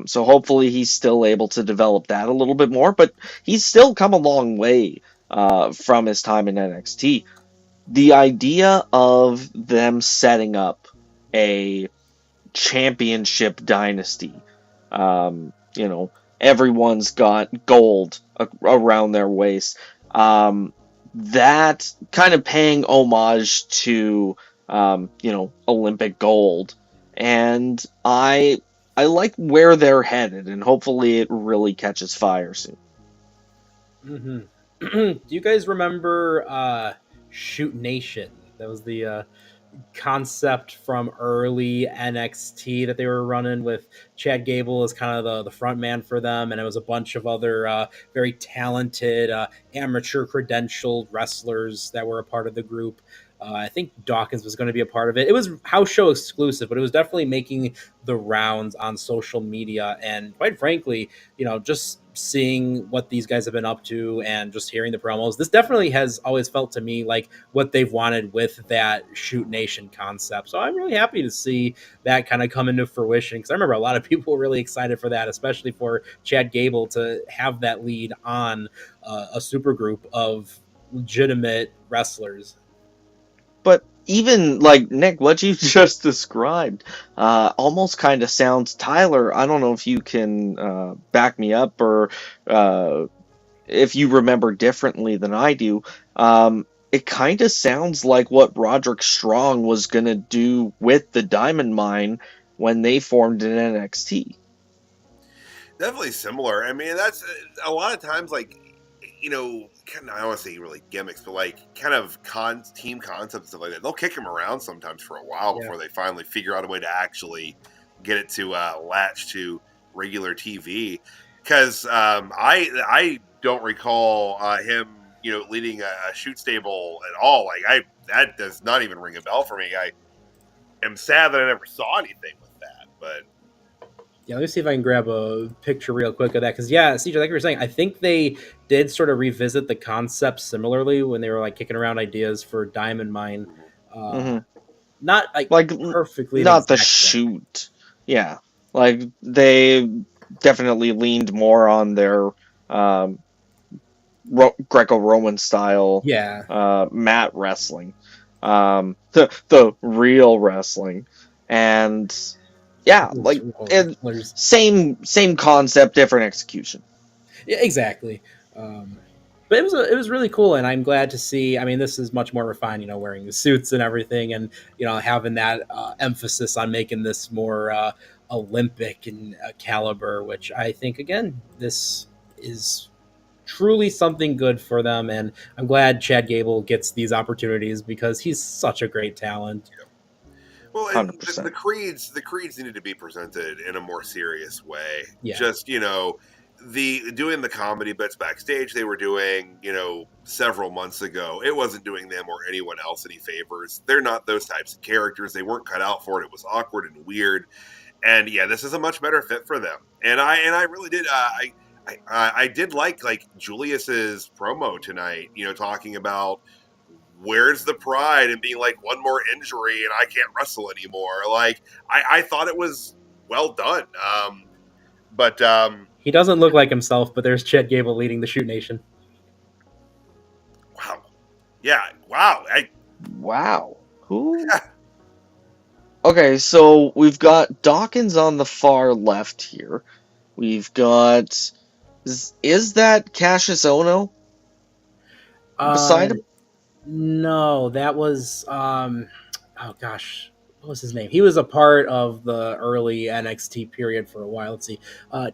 Speaker 3: so hopefully he's still able to develop that a little bit more. But he's still come a long way from his time in NXT. The idea of them setting up a championship dynasty, everyone's got gold around their waist, that kind of paying homage to Olympic gold, and I like where they're headed, and hopefully it really catches fire soon.
Speaker 4: Hmm. Do you guys remember Shoot Nation? That was the concept from early NXT that they were running with Chad Gable as kind of the front man for them, and it was a bunch of other very talented amateur credentialed wrestlers that were a part of the group. I think Dawkins was going to be a part of it. It was house show exclusive, but it was definitely making the rounds on social media. And quite frankly, just seeing what these guys have been up to and just hearing the promos, this definitely has always felt to me like what they've wanted with that Shoot Nation concept. So I'm really happy to see that kind of come into fruition, because I remember a lot of people were really excited for that, especially for Chad Gable to have that lead on a super group of legitimate wrestlers.
Speaker 3: But even like Nick, what you just described, almost kind of sounds. Tyler, I don't know if you can back me up, or if you remember differently than I do. It kind of sounds like what Roderick Strong was gonna do with the Diamond Mine when they formed in NXT.
Speaker 2: Definitely similar. I mean, that's a lot of times, like, kind of, I don't want to say really gimmicks, but like kind of team concepts and stuff like that. They'll kick him around sometimes for a while before they finally figure out a way to actually get it to latch to regular TV. Because I don't recall him leading a shoot stable at all. Like that does not even ring a bell for me. I am sad that I never saw anything with that, but.
Speaker 4: Yeah, let me see if I can grab a picture real quick of that. Because, yeah, CJ, like you were saying, I think they did sort of revisit the concept similarly when they were like kicking around ideas for Diamond Mine. Not like perfectly,
Speaker 3: not the shoot. Yeah, like they definitely leaned more on their Greco-Roman style, mat wrestling, the real wrestling, and. Yeah, like same concept, different execution.
Speaker 4: Yeah, exactly. But it was really cool, and I'm glad to see. I mean, this is much more refined, wearing the suits and everything, and having that emphasis on making this more Olympic in caliber, which I think again this is truly something good for them, and I'm glad Chad Gable gets these opportunities because he's such a great talent.
Speaker 2: Yeah. Well, and the creeds needed to be presented in a more serious way.
Speaker 4: Yeah.
Speaker 2: Just doing the comedy bits backstage they were doing, several months ago. It wasn't doing them or anyone else any favors. They're not those types of characters. They weren't cut out for it. It was awkward and weird. And yeah, this is a much better fit for them. And I really did. I did like Julius's promo tonight. Talking about. Where's the pride and being like, one more injury and I can't wrestle anymore. Like, I thought it was well done. But
Speaker 4: he doesn't look like himself, but there's Chad Gable leading the Shoot Nation.
Speaker 2: Wow. Yeah. Wow.
Speaker 3: Wow. Who? Okay, so we've got Dawkins on the far left here. We've got... Is that Cassius Ohno? Beside him?
Speaker 4: No, that was oh gosh, what was his name? He was a part of the early NXT period for a while. Let's see.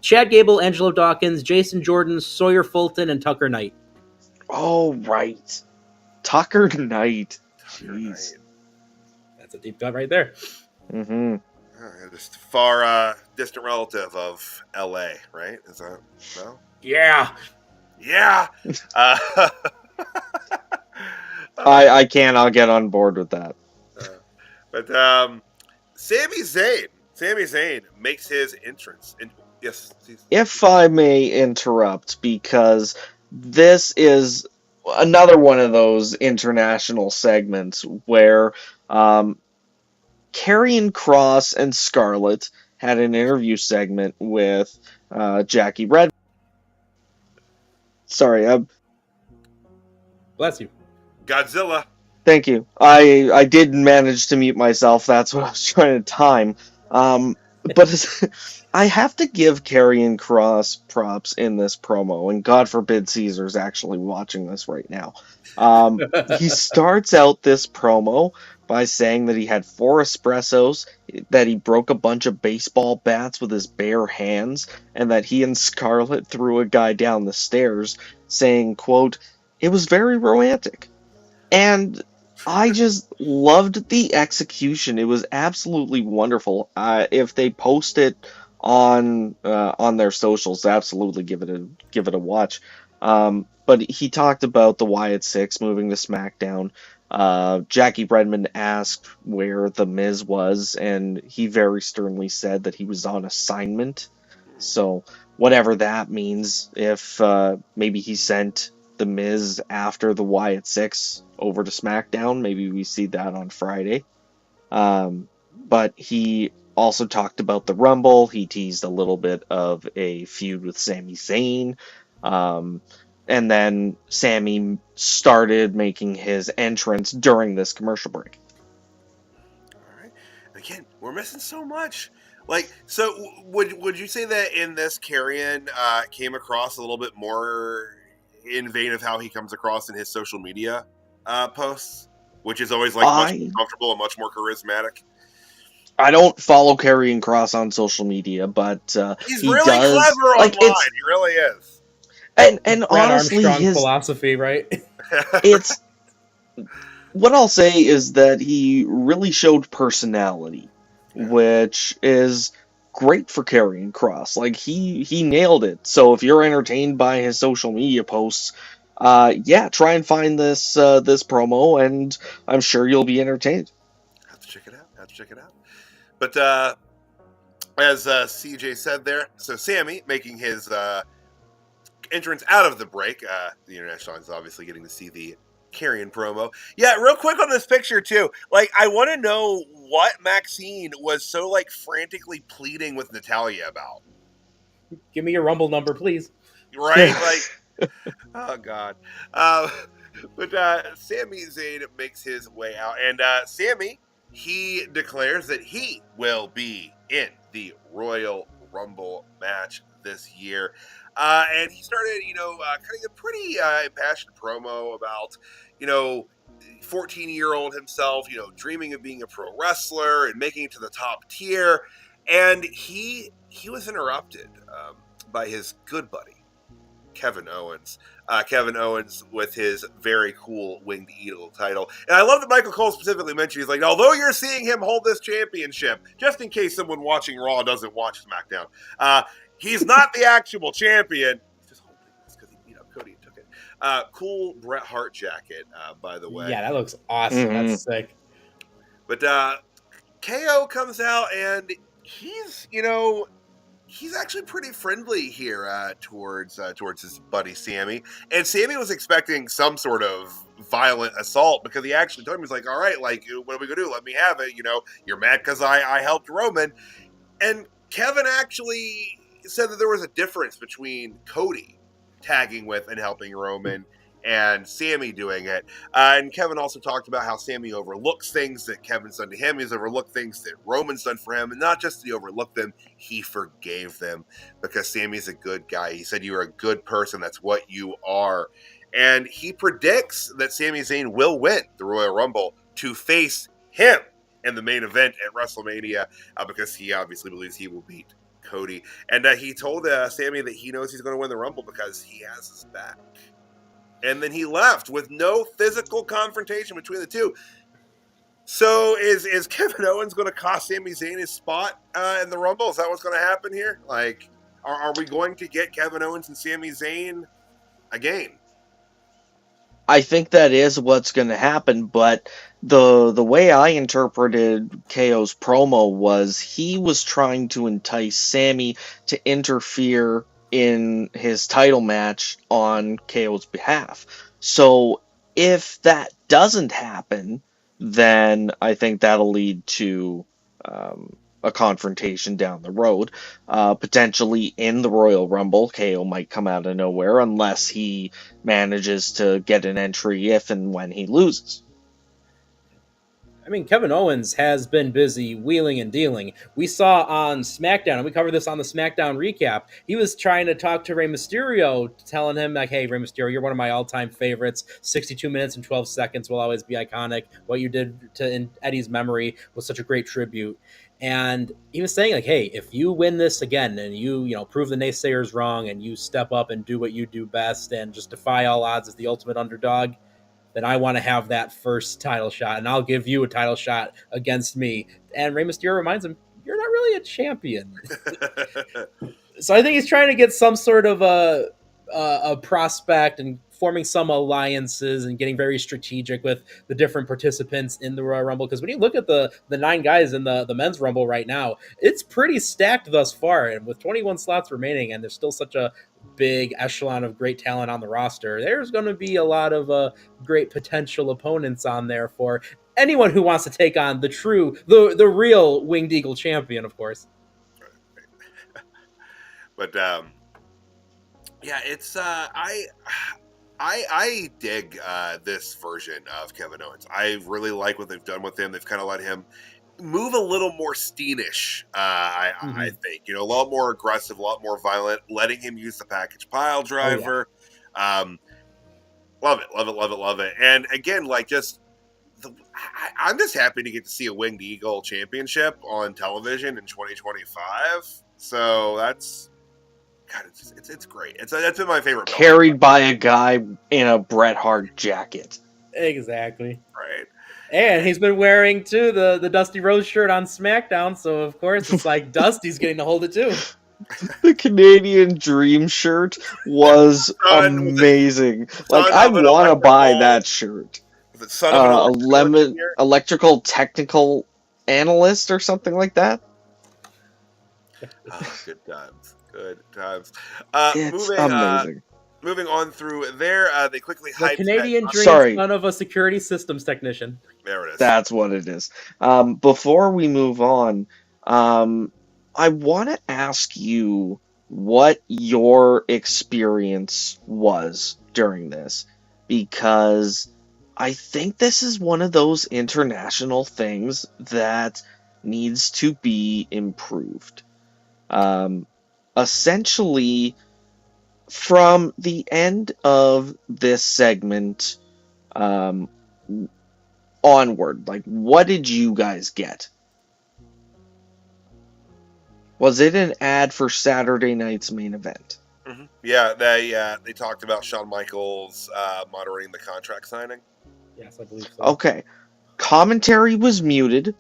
Speaker 4: Chad Gable, Angelo Dawkins, Jason Jordan, Sawyer Fulton, and Tucker Knight.
Speaker 3: Oh, right. Tucker Knight. Jeez.
Speaker 4: That's a deep cut right there.
Speaker 3: Mm-hmm.
Speaker 2: Just far distant relative of LA, right? Is that no?
Speaker 4: Yeah.
Speaker 2: Yeah.
Speaker 3: I can. I'll get on board with that.
Speaker 2: But Sami Zayn makes his entrance. Yes.
Speaker 3: If I may interrupt, because this is another one of those international segments where Karrion Kross and Scarlett had an interview segment with Jackie Red. Sorry,
Speaker 4: bless you.
Speaker 2: Godzilla.
Speaker 3: Thank you. I did manage to mute myself. That's what I was trying to time. But I have to give Karrion Kross props in this promo, and God forbid Caesar's actually watching this right now. He starts out this promo by saying that he had 4 espressos, that he broke a bunch of baseball bats with his bare hands, and that he and Scarlett threw a guy down the stairs, saying, quote, "It was very romantic." And I just loved the execution. It was absolutely wonderful. If they post it on their socials, absolutely give it a watch. But he talked about the Wyatt Six moving to SmackDown. Jackie Redmond asked where The Miz was, and he very sternly said that he was on assignment. So whatever that means, if maybe he sent The Miz after the Wyatt Six over to SmackDown, maybe we see that on Friday. But he also talked about the Rumble. He teased a little bit of a feud with Sami Zayn. And then Sami started making his entrance during this commercial break.
Speaker 2: All right. Again, we're missing so much. Like, so would you say that in this Karrion came across a little bit more in vein of how he comes across in his social media posts, which is always like much more comfortable and much more charismatic?
Speaker 3: I don't follow Karrion Kross on social media, but
Speaker 2: he's
Speaker 3: he
Speaker 2: really
Speaker 3: does,
Speaker 2: clever
Speaker 3: like,
Speaker 2: online. He really is.
Speaker 3: And
Speaker 4: Brad
Speaker 3: honestly,
Speaker 4: Armstrong
Speaker 3: his
Speaker 4: philosophy, right?
Speaker 3: it's what I'll say is that he really showed personality, which is great for Karrion Kross. Like he nailed it. So if you're entertained by his social media posts, yeah, try and find this promo, and I'm sure you'll be entertained.
Speaker 2: Have to check it out. But as CJ said there, so Sami making his entrance out of the break. The international is obviously getting to see the Karrion promo. Yeah, real quick on this picture too. Like, I want to know what Maxine was so like frantically pleading with Natalya about.
Speaker 4: Give me your Rumble number, please.
Speaker 2: Right? Like, oh god. But Sami Zayn makes his way out, and Sami, he declares that he will be in the Royal Rumble match this year. And he started, cutting a pretty impassioned promo about, 14-year-old himself, dreaming of being a pro wrestler and making it to the top tier. And he was interrupted by his good buddy, Kevin Owens. Kevin Owens with his very cool Winged Eagle title. And I love that Michael Cole specifically mentioned, he's like, although you're seeing him hold this championship, just in case someone watching Raw doesn't watch SmackDown, he's not the actual champion. He's just holding this because he beat up Cody and took it. Cool Bret Hart jacket, by the way.
Speaker 4: Yeah, that looks awesome.
Speaker 3: Mm-hmm.
Speaker 4: That's sick.
Speaker 2: But KO comes out, and he's actually pretty friendly here towards his buddy Sami. And Sami was expecting some sort of violent assault because he actually told him, he's like, all right, like, what are we going to do? Let me have it. You're mad because I helped Roman. And Kevin actually said that there was a difference between Cody tagging with and helping Roman and Sami doing it. And Kevin also talked about how Sami overlooks things that Kevin's done to him. He's overlooked things that Roman's done for him. And not just that he overlooked them, he forgave them because Sami's a good guy. He said, you're a good person. That's what you are. And he predicts that Sami Zayn will win the Royal Rumble to face him in the main event at WrestleMania because he obviously believes he will beat Cody. And he told Sami that he knows he's going to win the Rumble because he has his back. And then he left with no physical confrontation between the two. So is Kevin Owens going to cost Sami Zayn his spot in the Rumble? Is that what's going to happen here? Like, are we going to get Kevin Owens and Sami Zayn again?
Speaker 3: I think that is what's going to happen, but the way I interpreted KO's promo was he was trying to entice Sami to interfere in his title match on KO's behalf. So if that doesn't happen, then I think that'll lead to a confrontation down the road. Potentially in the Royal Rumble, KO might come out of nowhere unless he manages to get an entry if and when he loses.
Speaker 4: I mean, Kevin Owens has been busy wheeling and dealing. We saw on SmackDown, and we covered this on the SmackDown recap, he was trying to talk to Rey Mysterio, telling him, like, hey, Rey Mysterio, you're one of my all-time favorites. 62 minutes and 12 seconds will always be iconic. What you did in Eddie's memory was such a great tribute. And he was saying, like, hey, if you win this again and you prove the naysayers wrong and you step up and do what you do best and just defy all odds as the ultimate underdog, then I want to have that first title shot, and I'll give you a title shot against me. And Rey Mysterio reminds him, you're not really a champion. So I think he's trying to get some sort of a prospect and forming some alliances and getting very strategic with the different participants in the Royal Rumble. Because when you look at the 9 guys in the men's Rumble right now, it's pretty stacked thus far. And with 21 slots remaining, and there's still such a big echelon of great talent on the roster, there's going to be a lot of great potential opponents on there for anyone who wants to take on the real Winged Eagle champion, of course.
Speaker 2: But yeah, it's I dig this version of Kevin Owens. I really like what they've done with him. They've kind of let him move a little more Steenish, I think. A lot more aggressive, a lot more violent, letting him use the package pile driver. Oh, yeah. Love it. And again, like, I'm just happy to get to see a Winged Eagle championship on television in 2025. So that's... God, it's great. That's been my favorite.
Speaker 3: Carried by a guy in a Bret Hart jacket.
Speaker 4: Exactly.
Speaker 2: Right.
Speaker 4: And he's been wearing, too, the Dusty Rhodes shirt on SmackDown, so of course it's like Dusty's getting to hold it, too.
Speaker 3: The Canadian Dream shirt was amazing. Like, I want to buy that shirt. A lemon electrical technical analyst or something like that.
Speaker 2: Oh, good times.
Speaker 3: It's amazing.
Speaker 2: Moving on through there, they quickly hyped
Speaker 4: Canadian Dream, son of a security systems technician.
Speaker 2: There it is.
Speaker 3: That's what it is. Before we move on, I want to ask you what your experience was during this, because I think this is one of those international things that needs to be improved. Essentially, from the end of this segment onward, like, what did you guys get? Was it an ad for Saturday night's main event?
Speaker 2: Mm-hmm. Yeah, they talked about Shawn Michaels moderating the contract signing.
Speaker 4: Yes, I believe so.
Speaker 3: Okay. Commentary was muted.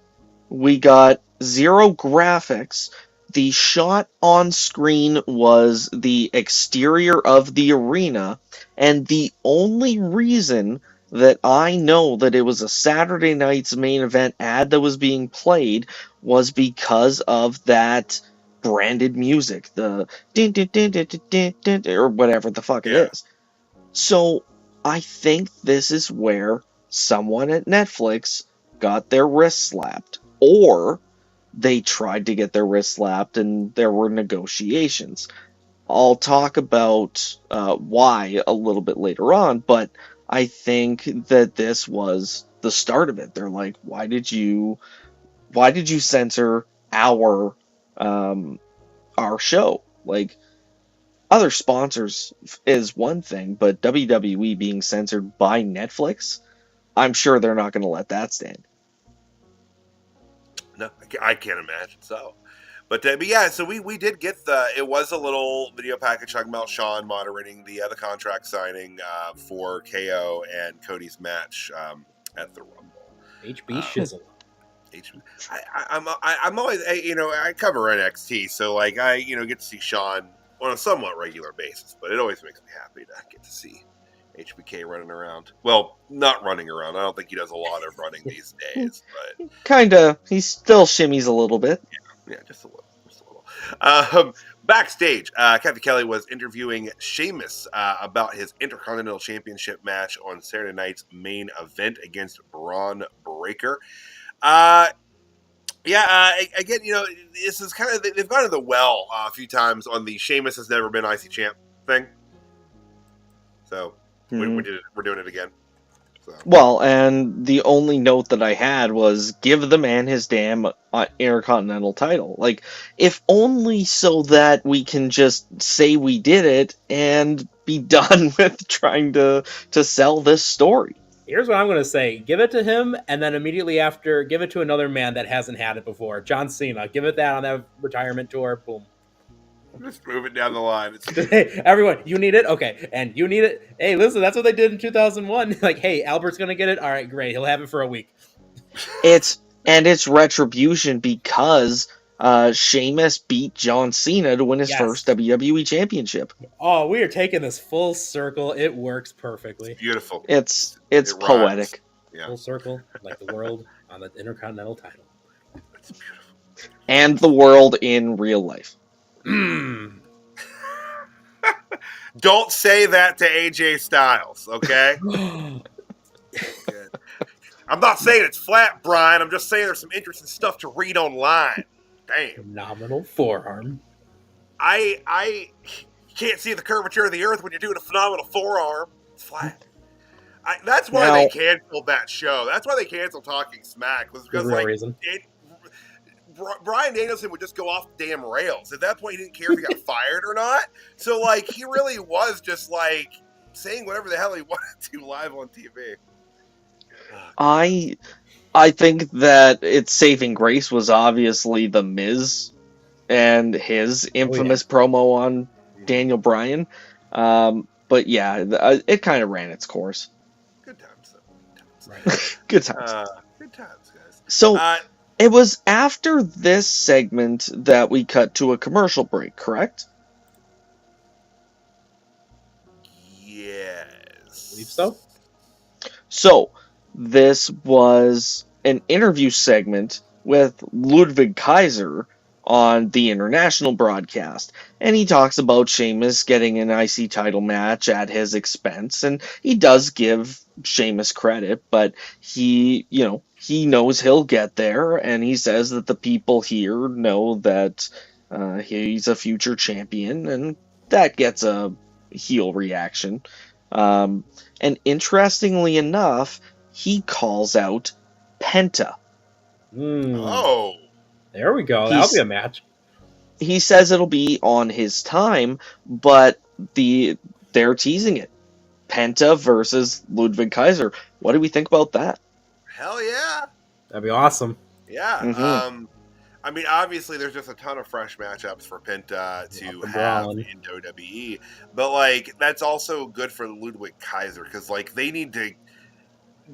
Speaker 3: We got 0 graphics. The shot on screen was the exterior of the arena, and the only reason that I know that it was a Saturday night's main event ad that was being played was because of that branded music, the din din din din din din, or whatever the fuck it is. So I think this is where someone at Netflix got their wrist slapped, or they tried to get their wrist slapped and there were negotiations. I'll talk about why a little bit later on, but I think that this was the start of it. They're like, why did you censor our show? Like, other sponsors is one thing, but WWE being censored by Netflix, I'm sure they're not going to let that stand.
Speaker 2: No, I can't imagine so. But yeah, so we did get it was a little video package talking about Shawn moderating the contract signing for KO and Cody's match at the Rumble.
Speaker 4: HB Shizzle.
Speaker 2: I'm always, I cover NXT, so like I get to see Shawn on a somewhat regular basis, but it always makes me happy to get to see HBK running around. Well, not running around. I don't think he does a lot of running these days, but
Speaker 3: kinda. He still shimmies a little bit.
Speaker 2: Yeah, just a little. Backstage, Kathy Kelly was interviewing Sheamus about his Intercontinental Championship match on Saturday night's main event against Braun Breaker. Again, this is kind of, they've gone to the well a few times on the Sheamus has never been IC champ thing. So we're doing it again. So
Speaker 3: Well, and the only note that I had was give the man his damn Intercontinental title. Like, if only so that we can just say we did it and be done with trying to sell this story.
Speaker 4: Here's what I'm going to say. Give it to him, and then immediately after, give it to another man that hasn't had it before. John Cena. Give it that on that retirement tour. Boom.
Speaker 2: just move it down the line.
Speaker 4: Hey, everyone, you need it? Okay. And you need it? Hey, listen, that's what they did in 2001. Like, hey, Albert's going to get it? All right, great. He'll have it for a week.
Speaker 3: It's retribution because Sheamus beat John Cena to win his
Speaker 4: Yes.
Speaker 3: first WWE championship.
Speaker 4: Oh, we are taking this full circle. It works perfectly.
Speaker 2: Beautiful.
Speaker 3: It's
Speaker 2: It
Speaker 3: poetic.
Speaker 2: rhymes. Yeah,
Speaker 4: Full circle, like the world on the Intercontinental title.
Speaker 2: it's beautiful.
Speaker 3: And the world in real life.
Speaker 4: Mm.
Speaker 2: Don't say that to AJ Styles, okay? I'm not saying it's flat, Brian. I'm just saying there's some interesting stuff to read online. Damn.
Speaker 4: Phenomenal forearm.
Speaker 2: I can't see the curvature of the earth when you're doing a phenomenal forearm. It's flat. That's why
Speaker 3: Now-
Speaker 2: they canceled that show. That's why they canceled Talking Smack. Was because
Speaker 4: real reason.
Speaker 2: Bryan Danielson would just go off the damn rails. At that point, he didn't care if he got fired or not. So, like, he really was just, like, saying whatever the hell he wanted to live on TV.
Speaker 3: I think that its saving grace was obviously The Miz and his infamous promo on Daniel Bryan. But yeah, it kind of ran its course.
Speaker 2: Good times, though.
Speaker 4: Right.
Speaker 3: Good times.
Speaker 2: Good times, guys.
Speaker 3: So it was after this segment that we cut to a commercial break, correct?
Speaker 2: Yes.
Speaker 4: I believe so.
Speaker 3: So this was an interview segment with Ludwig Kaiser on the international broadcast, and he talks about Sheamus getting an IC title match at his expense, and he does give Sheamus credit, but he knows he'll get there, and he says that the people here know that he's a future champion, and that gets a heel reaction. And interestingly enough, he calls out Penta.
Speaker 2: Oh.
Speaker 4: There we go. That'll be a match.
Speaker 3: He says it'll be on his time, but they're teasing it. Penta versus Ludwig Kaiser. What do we think about that?
Speaker 2: Hell yeah.
Speaker 4: That'd be awesome.
Speaker 2: Yeah.
Speaker 3: Mhm.
Speaker 2: I mean, obviously, there's just a ton of fresh matchups for Penta to
Speaker 4: for
Speaker 2: have
Speaker 4: Braun.
Speaker 2: in WWE, but like that's also good for Ludwig Kaiser because like they need to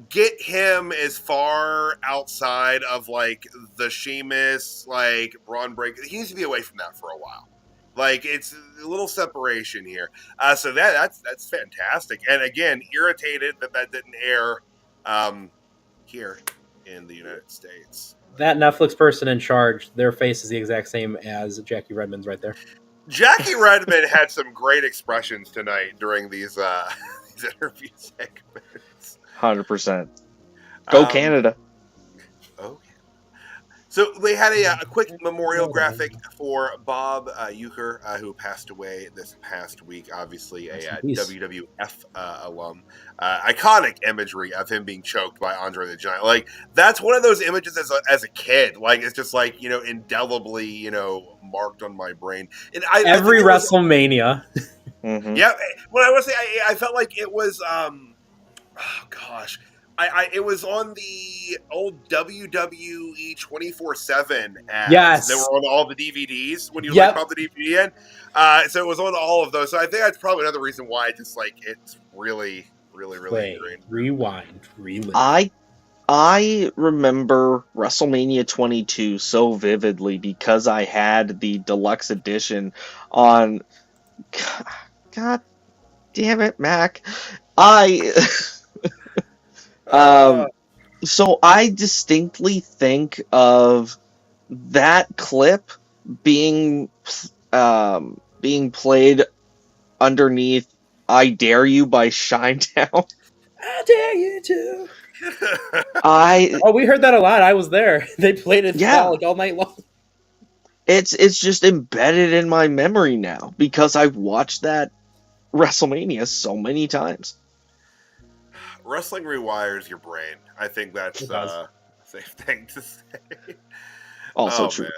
Speaker 2: get him as far outside of like the Sheamus like Braun break. He needs to be away from that for a while. Like it's a little separation here. So that's fantastic. And again, irritated that didn't air here in the United States.
Speaker 4: That Netflix person in charge, their face is the exact same as Jackie Redmond's right there.
Speaker 2: Jackie Redmond had some great expressions tonight during these interview segments.
Speaker 3: 100%. Go Canada.
Speaker 2: Okay. So they had a quick memorial graphic for Bob Uecker, who passed away this past week. Obviously, a WWF alum. Iconic imagery of him being choked by Andre the Giant. Like that's one of those images as a kid. Like it's just like indelibly marked on my brain. And
Speaker 4: Every WrestleMania.
Speaker 3: Mm-hmm.
Speaker 2: Yeah. When I was saying, I felt like it was. Oh gosh. It was on the old WWE 24/7 ads.
Speaker 4: Yes.
Speaker 2: They were on all the DVDs when you pop the DVD in. So it was on all of those. So I think that's probably another reason why it's really
Speaker 4: Play,
Speaker 2: ingrained.
Speaker 4: rewind, relive.
Speaker 3: I remember WrestleMania 22 so vividly because I had the deluxe edition on. God damn it, Mac. So I distinctly think of that clip being played underneath "I Dare You" by Shinedown.
Speaker 4: I dare you to.
Speaker 3: Oh,
Speaker 4: we heard that a lot. I was there. They played it all night long.
Speaker 3: It's just embedded in my memory now because I've watched that WrestleMania so many times.
Speaker 2: Wrestling rewires your brain. I think that's
Speaker 4: It does.
Speaker 2: a safe thing to say.
Speaker 3: Also
Speaker 2: Oh
Speaker 3: true.
Speaker 2: man.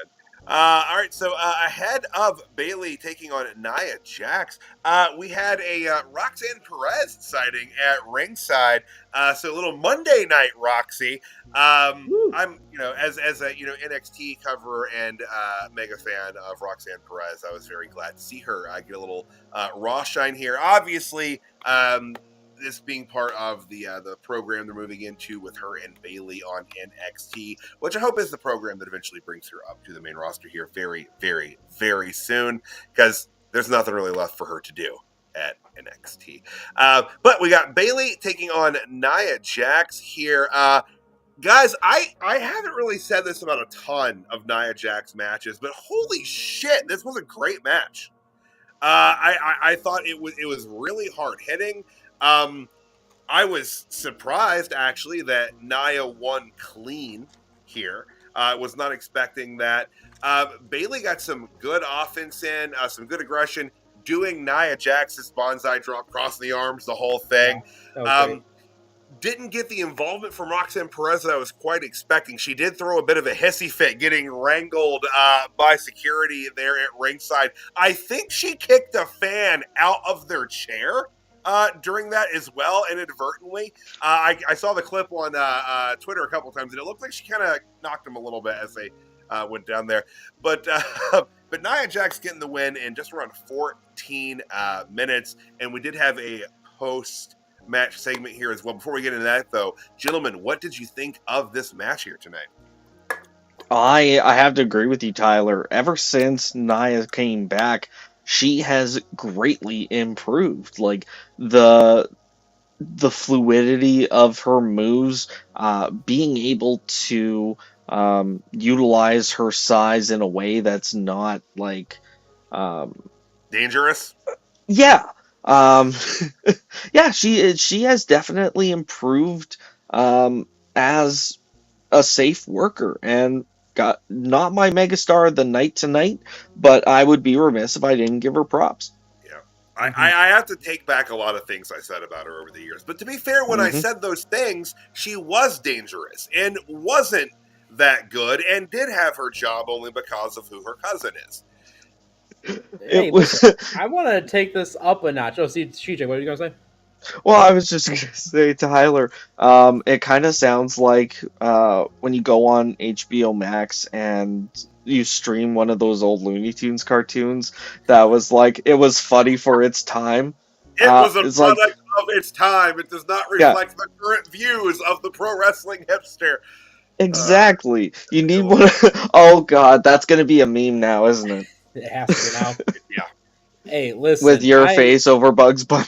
Speaker 2: All right, so ahead of Bayley taking on Nia Jax, we had a Roxanne Perez sighting at ringside. So a little Monday Night Roxy.
Speaker 4: Woo.
Speaker 2: I'm, as a NXT coverer and mega fan of Roxanne Perez, I was very glad to see her get a little Raw shine here. Obviously, this being part of the program they're moving into with her and Bayley on NXT, which I hope is the program that eventually brings her up to the main roster here very, very, very soon, because there's nothing really left for her to do at NXT. But we got Bayley taking on Nia Jax here. Guys, I haven't really said this about a ton of Nia Jax matches, but holy shit, this was a great match. I thought it was really hard hitting. I was surprised actually that Nia won clean here. Was not expecting that. Bayley got some good offense in, some good aggression, doing Nia Jax's bonsai drop, crossing the arms, the whole thing.
Speaker 4: That was great.
Speaker 2: Didn't get the involvement from Roxanne Perez that I was quite expecting. She did throw a bit of a hissy fit getting wrangled by security there at ringside. I think she kicked a fan out of their chair during that as well, inadvertently. I saw the clip on Twitter a couple times, and it looked like she kind of knocked him a little bit as they went down there. But Nia Jax getting the win in just around 14 minutes, and we did have a post-match segment here as well. Before we get into that, though, gentlemen, what did you think of this match here tonight?
Speaker 3: I have to agree with you, Tyler. Ever since Nia came back, she has greatly improved. Like the fluidity of her moves, being able to utilize her size in a way that's not like
Speaker 2: Dangerous?
Speaker 3: yeah. Yeah, she has definitely improved as a safe worker, and got not my megastar of the night tonight, but I would be remiss if I didn't give her props.
Speaker 2: Yeah. I have to take back a lot of things I said about her over the years. But to be fair, when I said those things, she was dangerous and wasn't that good and did have her job only because of who her cousin is.
Speaker 4: Hey, listen, I want to take this up a notch. Oh, see, CJ, what are you going to say?
Speaker 3: Well, I was just going to say, Tyler, it kind of sounds like when you go on HBO Max and you stream one of those old Looney Tunes cartoons that was like, it was funny for its time.
Speaker 2: It was a
Speaker 3: it's
Speaker 2: product of its time. It does not reflect the current views of the pro wrestling hipster.
Speaker 3: Exactly. You need one. Oh, God, that's going to be a meme now, isn't it?
Speaker 4: It has to be now.
Speaker 2: Yeah.
Speaker 4: Hey, listen.
Speaker 3: With your face over Bugs Bunny.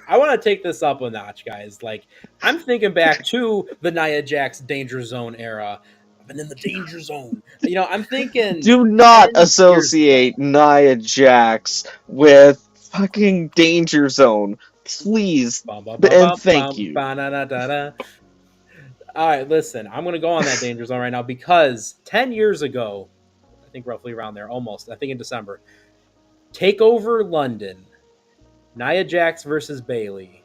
Speaker 4: I want to take this up a notch, guys. Like, I'm thinking back to the Nia Jax Danger Zone era. I've been in the Danger Zone. I'm thinking...
Speaker 3: Do not associate Nia Jax with fucking Danger Zone. Please. And thank you.
Speaker 4: All right, listen. I'm going to go on that Danger Zone right now because 10 years ago, I think roughly around there, almost, I think in December, TakeOver London, Nia Jax versus Bayley.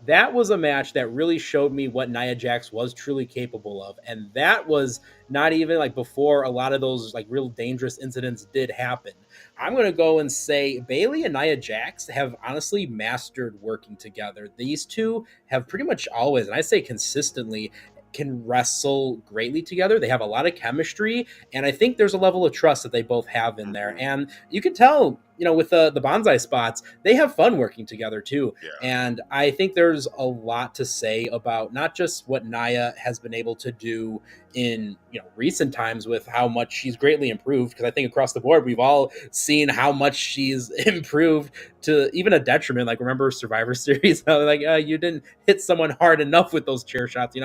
Speaker 4: That was a match that really showed me what Nia Jax was truly capable of. And that was not even like before a lot of those like real dangerous incidents did happen. I'm going to go and say Bayley and Nia Jax have honestly mastered working together. These two have pretty much always, and I say consistently, can wrestle greatly together. They have a lot of chemistry, and I think there's a level of trust that they both have in there. And you can tell, with the bonsai spots, they have fun working together too.
Speaker 2: Yeah.
Speaker 4: And I think there's a lot to say about not just what Nia has been able to do in recent times with how much she's greatly improved, because I think across the board we've all seen how much she's improved to even a detriment. Like, remember Survivor Series? Like, you didn't hit someone hard enough with those chair shots,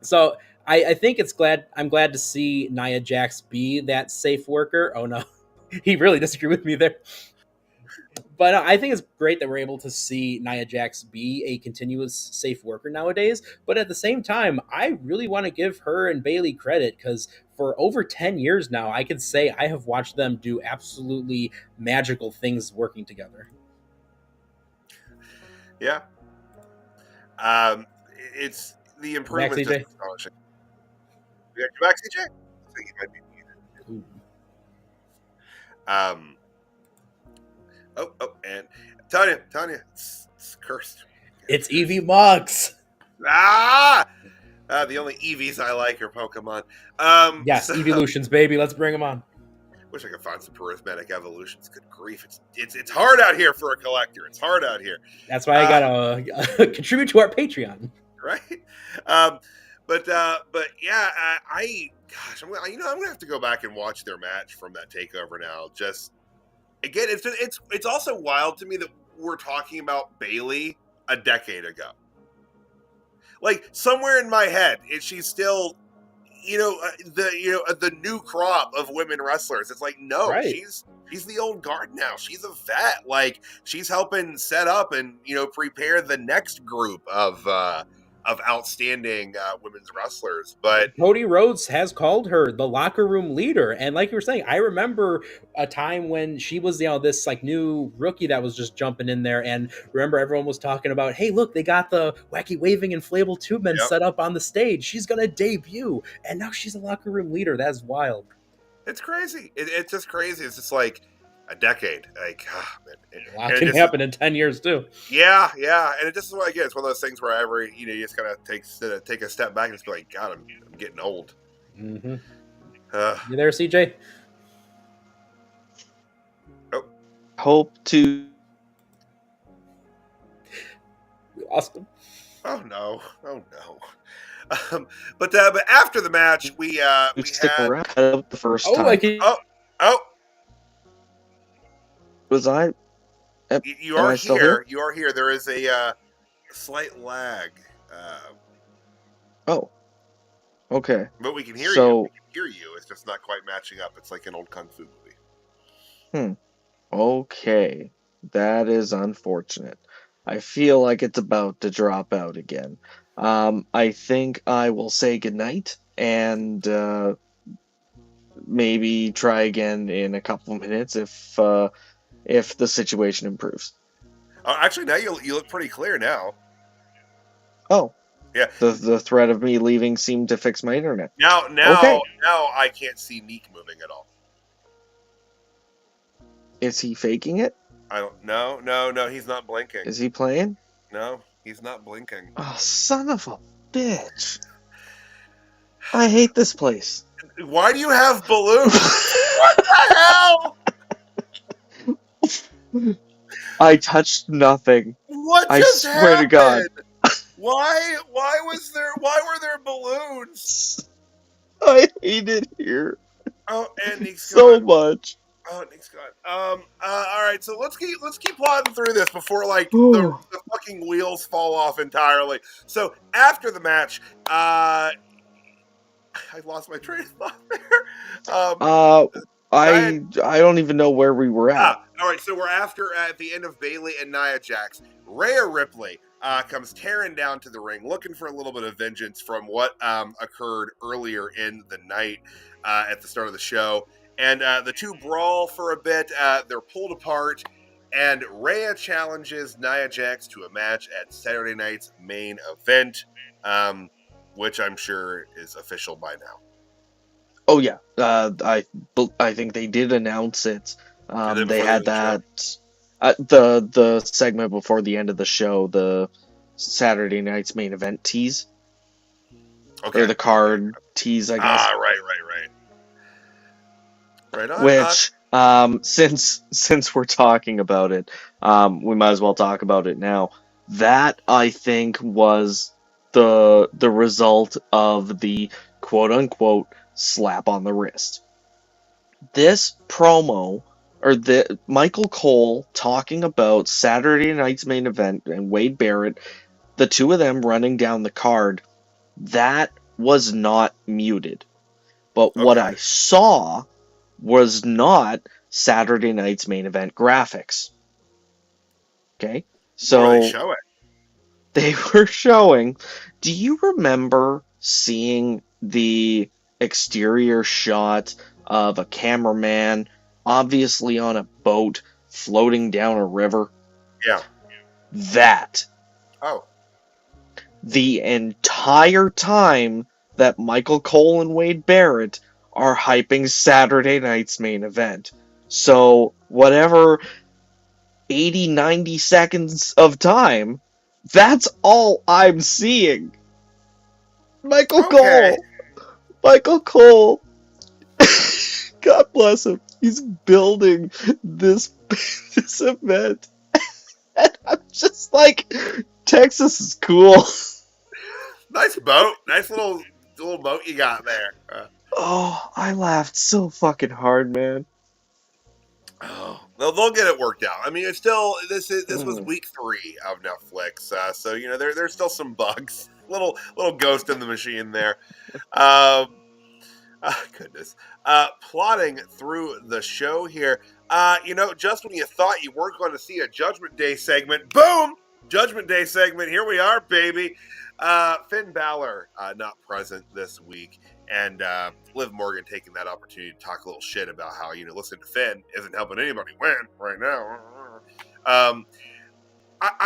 Speaker 4: So I think I'm glad to see Nia Jax be that safe worker. Oh no, he really disagreed with me there. But I think it's great that we're able to see Nia Jax be a continuous safe worker nowadays. But at the same time, I really want to give her and Bayley credit, because for over 10 years now, I can say I have watched them do absolutely magical things working together.
Speaker 2: Yeah. It's the
Speaker 4: Back,
Speaker 2: improvement is
Speaker 4: CJ.
Speaker 2: just astonishing. You got your back, CJ? I think you might be muted. And Tanya, it's cursed.
Speaker 4: It's Evie Mux.
Speaker 2: The only EVs I like are Pokemon.
Speaker 4: Yes, Evolutions, baby. Let's bring them on.
Speaker 2: Wish I could find some charismatic evolutions. Good grief, it's hard out here for a collector. It's hard out here.
Speaker 4: That's why I gotta contribute to our Patreon.
Speaker 2: Right? But yeah, I'm gonna have to go back and watch their match from that takeover now. Just again, it's also wild to me that we're talking about Bayley a decade ago. Like somewhere in my head, she's still, the new crop of women wrestlers. It's like no,
Speaker 4: Right.
Speaker 2: she's the old guard now. She's a vet. Like she's helping set up and prepare the next group of outstanding women's wrestlers. But
Speaker 4: Cody Rhodes has called her the locker room leader, and like you were saying, I remember a time when she was this like new rookie that was just jumping in there, and remember everyone was talking about, hey, look, they got the wacky waving inflatable tube men set up on the stage. She's gonna debut, and now she's a locker room leader. That's wild.
Speaker 2: It's crazy. It's just crazy. It's just like a decade. Like, man.
Speaker 4: A lot can happen in 10 years too.
Speaker 2: Yeah, and it just is what I get. It's one of those things where you just kind of take a step back and just be like, God, I'm getting old.
Speaker 4: Mm-hmm. You there, CJ?
Speaker 2: Oh,
Speaker 3: Hope to.
Speaker 4: We lost him.
Speaker 2: Oh no. But after the match, we
Speaker 3: stick
Speaker 2: had
Speaker 3: around. Cut out the first time. Was I?
Speaker 2: You are here. You are here. There is a slight lag.
Speaker 3: Okay.
Speaker 2: But we can hear you. We can hear you. It's just not quite matching up. It's like an old kung fu movie.
Speaker 3: Okay. That is unfortunate. I feel like it's about to drop out again. I think I will say goodnight and maybe try again in a couple of minutes if the situation improves.
Speaker 2: Actually, now you look pretty clear now.
Speaker 3: Oh.
Speaker 2: Yeah.
Speaker 3: The threat of me leaving seemed to fix my internet.
Speaker 2: Now I can't see Neek moving at all.
Speaker 3: Is he faking it?
Speaker 2: I don't. No, he's not blinking.
Speaker 3: Is he playing?
Speaker 2: No, he's not blinking.
Speaker 3: Oh, son of a bitch. I hate this place.
Speaker 2: Why do you have balloons? What the hell?
Speaker 3: I touched nothing.
Speaker 2: What
Speaker 3: I
Speaker 2: just
Speaker 3: swear
Speaker 2: happened?
Speaker 3: to God.
Speaker 2: Why were there balloons?
Speaker 3: I hate it here.
Speaker 2: Oh, and Nick's
Speaker 3: so
Speaker 2: gone.
Speaker 3: much.
Speaker 2: Oh, Nick's gone. All right, so let's keep plodding through this before the fucking wheels fall off entirely. So after the match, I lost my train of thought there.
Speaker 3: I don't even know where we were at.
Speaker 2: All right, so we're at the end of Bayley and Nia Jax. Rhea Ripley comes tearing down to the ring, looking for a little bit of vengeance from what occurred earlier in the night at the start of the show. And the two brawl for a bit. They're pulled apart, and Rhea challenges Nia Jax to a match at Saturday night's main event, which I'm sure is official by now.
Speaker 3: Oh yeah, I think they did announce it. They had that the segment before the end of the show, the Saturday night's main event tease, or the card tease, I guess.
Speaker 2: Right on.
Speaker 3: Which, since we're talking about it, we might as well talk about it now. That, I think, was the result of the quote unquote slap on the wrist. This promo, or the Michael Cole talking about Saturday night's main event and Wade Barrett, the two of them running down the card, that was not muted. But what I saw was not Saturday night's main event graphics. Okay? So
Speaker 2: where they show it?
Speaker 3: They were showing. Do you remember seeing the exterior shot of a cameraman, obviously on a boat, floating down a river?
Speaker 2: Yeah.
Speaker 3: That.
Speaker 2: Oh.
Speaker 3: the entire time that Michael Cole and Wade Barrett are hyping Saturday night's main event. So, whatever 80, 90 seconds of time, that's all I'm seeing. Michael
Speaker 2: Okay.
Speaker 3: Cole. Michael Cole. God bless him. He's building this event. And I'm just like, Texas is cool.
Speaker 2: Nice boat. Nice little boat you got there.
Speaker 3: Oh, I laughed so fucking hard, man.
Speaker 2: Oh, they'll get it worked out. I mean, it's still this was
Speaker 3: Mm.
Speaker 2: week 3 of Netflix, so there's still some bugs, little ghost in the machine there. Goodness, plotting through the show here. Just when you thought you weren't going to see a Judgment Day segment, boom, Judgment Day segment. Here we are, baby. Finn Balor not present this week, and Liv Morgan taking that opportunity to talk a little shit about how listening to Finn isn't helping anybody win right now. I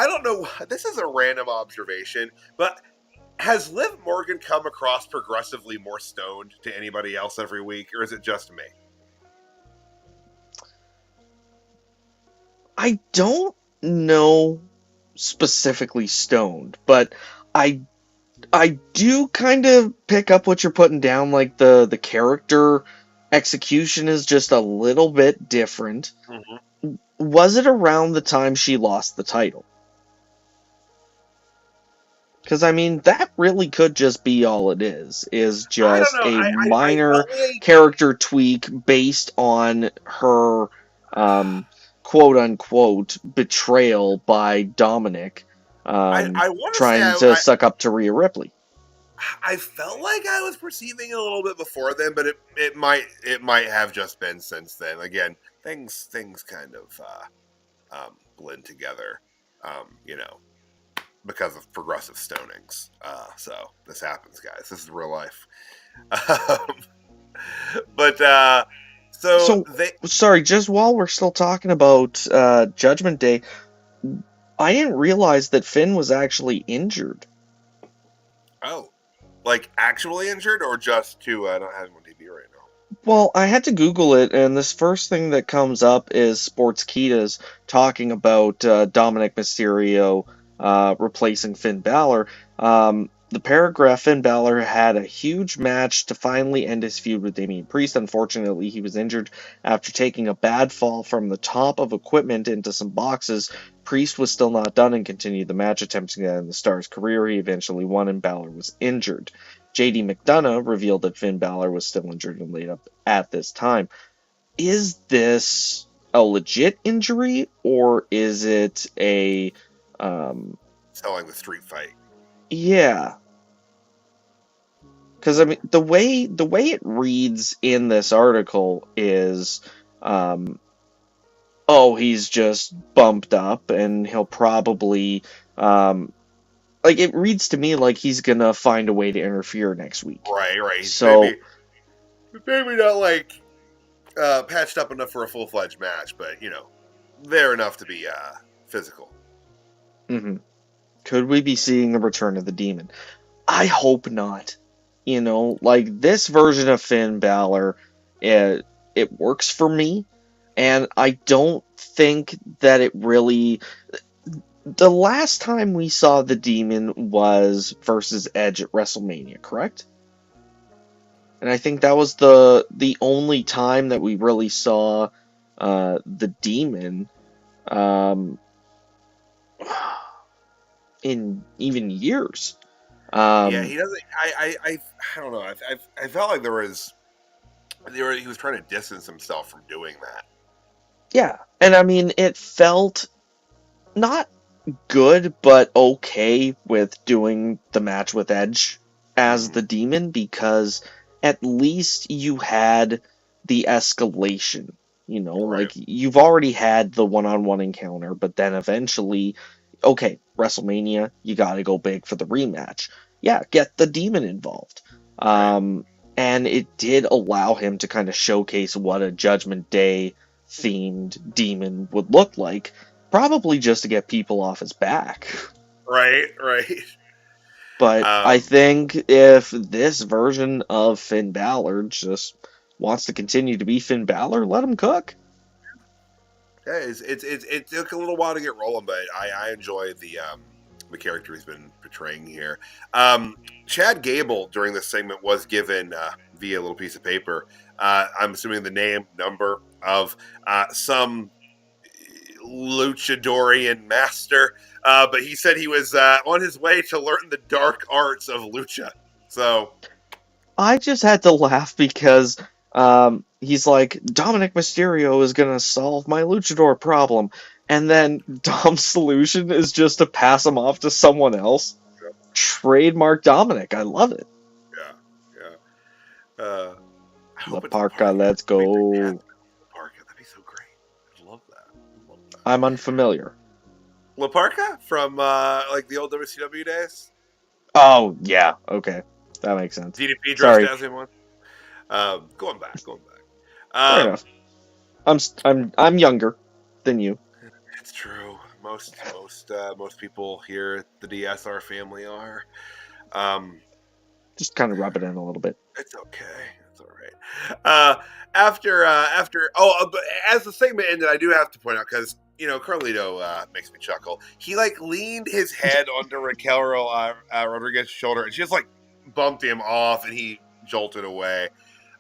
Speaker 2: don't know. This is a random observation, but has Liv Morgan come across progressively more stoned to anybody else every week, or is it just me?
Speaker 3: I don't know specifically stoned, but I do kind of pick up what you're putting down, like the character execution is just a little bit different.
Speaker 2: Mm-hmm.
Speaker 3: Was it around the time she lost the title? Because, I mean, that really could just be all it is
Speaker 2: I don't
Speaker 3: just
Speaker 2: know.
Speaker 3: a
Speaker 2: I
Speaker 3: minor
Speaker 2: felt like
Speaker 3: character tweak based on her, quote-unquote, betrayal by Dominic,
Speaker 2: I want to say
Speaker 3: trying to suck up to Rhea Ripley.
Speaker 2: I felt like I was perceiving it a little bit before then, but it might have just been since then. Again, things kind of blend together, because of progressive stonings. So this happens, guys. This is real life. But
Speaker 3: Sorry, just while we're still talking about Judgment Day, I didn't realize that Finn was actually injured.
Speaker 2: Oh, like actually injured, or just to not have him on TV right now?
Speaker 3: Well, I had to Google it, and this first thing that comes up is Sportskeeda's talking about Dominic Mysterio replacing Finn Balor. The paragraph, Finn Balor had a huge match to finally end his feud with Damian Priest. Unfortunately, he was injured after taking a bad fall from the top of equipment into some boxes. Priest was still not done and continued the match, attempting to end the Star's career. He eventually won, and Balor was injured. JD McDonough revealed that Finn Balor was still injured and laid up at this time. Is this a legit injury, or is it a
Speaker 2: Selling the street fight?
Speaker 3: Yeah, because I mean the way it reads in this article is, oh, he's just bumped up and he'll probably like, it reads to me like he's gonna find a way to interfere next week.
Speaker 2: Right.
Speaker 3: So
Speaker 2: Maybe not like patched up enough for a full-fledged match, but they're enough to be physical.
Speaker 3: mhm. Could we be seeing the return of the Demon? I hope not. Like, this version of Finn Balor, it works for me, and I don't think that it really... The last time we saw the Demon was versus Edge at WrestleMania, correct? And I think that was the only time that we really saw the Demon in even years.
Speaker 2: Yeah, he doesn't. I don't know. I felt like he was trying to distance himself from doing that.
Speaker 3: Yeah, and I mean, it felt not good, but okay with doing the match with Edge as the Demon, because at least you had the escalation.
Speaker 2: Right.
Speaker 3: Like, you've already had the one-on-one encounter, but then eventually, okay, WrestleMania, you gotta go big for the rematch. Yeah, get the Demon involved.
Speaker 2: Right.
Speaker 3: And it did allow him to kind of showcase what a Judgment Day themed Demon would look like, probably just to get people off his back.
Speaker 2: Right.
Speaker 3: But I think if this version of Finn Balor just wants to continue to be Finn Balor, let him cook.
Speaker 2: Yeah, it took a little while to get rolling, but I enjoy the character he's been portraying here. Chad Gable during this segment was given via a little piece of paper. I'm assuming the name, number of some luchadorian master, but he said he was on his way to learn the dark arts of lucha. So
Speaker 3: I just had to laugh because he's like, Dominic Mysterio is going to solve my luchador problem. And then Dom's solution is just to pass him off to someone else.
Speaker 2: yeah,
Speaker 3: Trademark Dominic. I love it.
Speaker 2: yeah. I
Speaker 3: La
Speaker 2: hope it's
Speaker 3: Parka, let's go.
Speaker 2: Yeah, Parka, that'd be so great. I love that.
Speaker 3: I'm unfamiliar.
Speaker 2: La Parka from like the old WCW days.
Speaker 3: Oh, yeah. Okay. That makes sense.
Speaker 2: DDP
Speaker 3: Sorry.
Speaker 2: dressed as him one. Going back.
Speaker 3: Fair enough. I'm younger than you.
Speaker 2: It's true. Most people here at the DSR family are.
Speaker 3: Just kind of rub it in a little bit.
Speaker 2: It's okay. It's all right. But as the segment ended, I do have to point out because Carlito makes me chuckle. He like leaned his head onto Raquel Rodriguez's shoulder, and she just like bumped him off, and he jolted away.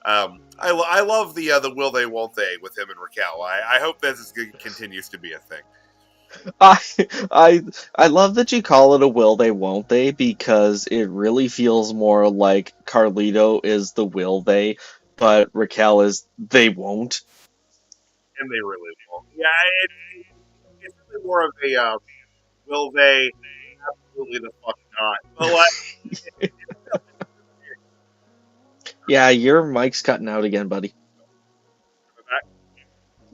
Speaker 2: I love the will they won't they with him and Raquel. I hope this continues to be a thing.
Speaker 3: I love that you call it a will they won't they, because it really feels more like Carlito is the will they, but Raquel is they won't.
Speaker 2: And they really won't. Yeah, it's really more of a will they? Absolutely the fuck not. But like,
Speaker 3: Yeah, your mic's cutting out again, buddy.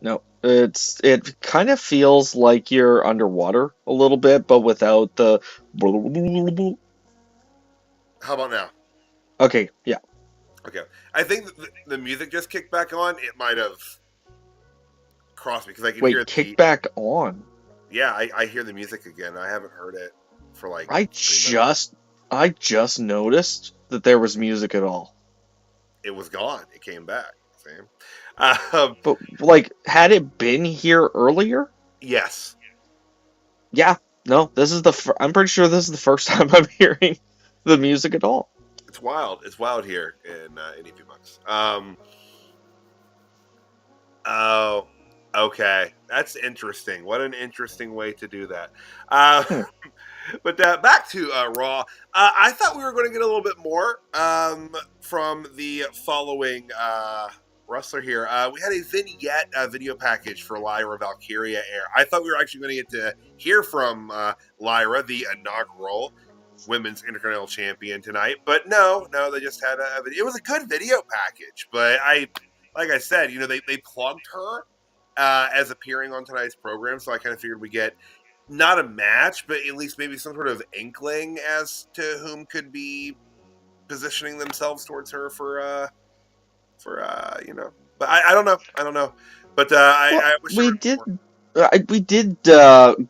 Speaker 3: No, it kind of feels like you're underwater a little bit, but without the.
Speaker 2: How about now?
Speaker 3: Okay, yeah.
Speaker 2: Okay, I think the music just kicked back on. It might have crossed me because I can hear
Speaker 3: kick back on.
Speaker 2: Yeah, I hear the music again. I haven't heard it for like.
Speaker 3: I just noticed that there was music at all.
Speaker 2: It was gone. It came back. Sam.
Speaker 3: But like, had it been here earlier?
Speaker 2: Yes.
Speaker 3: Yeah. No, this is I'm pretty sure this is the first time I'm hearing the music at all.
Speaker 2: It's wild. It's wild here in EP Bucks. Oh, okay. That's interesting. What an interesting way to do that. But back to Raw. I thought we were going to get a little bit more from the following wrestler here. We had a vignette video package for Lyra Valkyria air. I thought we were actually going to get to hear from Lyra, the inaugural Women's Intercontinental Champion tonight. But no, they just had a video. It was a good video package, but like I said, they plugged her as appearing on tonight's program, so I kind of figured we get not a match, but at least maybe some sort of inkling as to whom could be positioning themselves towards her for But I don't know. But I wish
Speaker 3: we did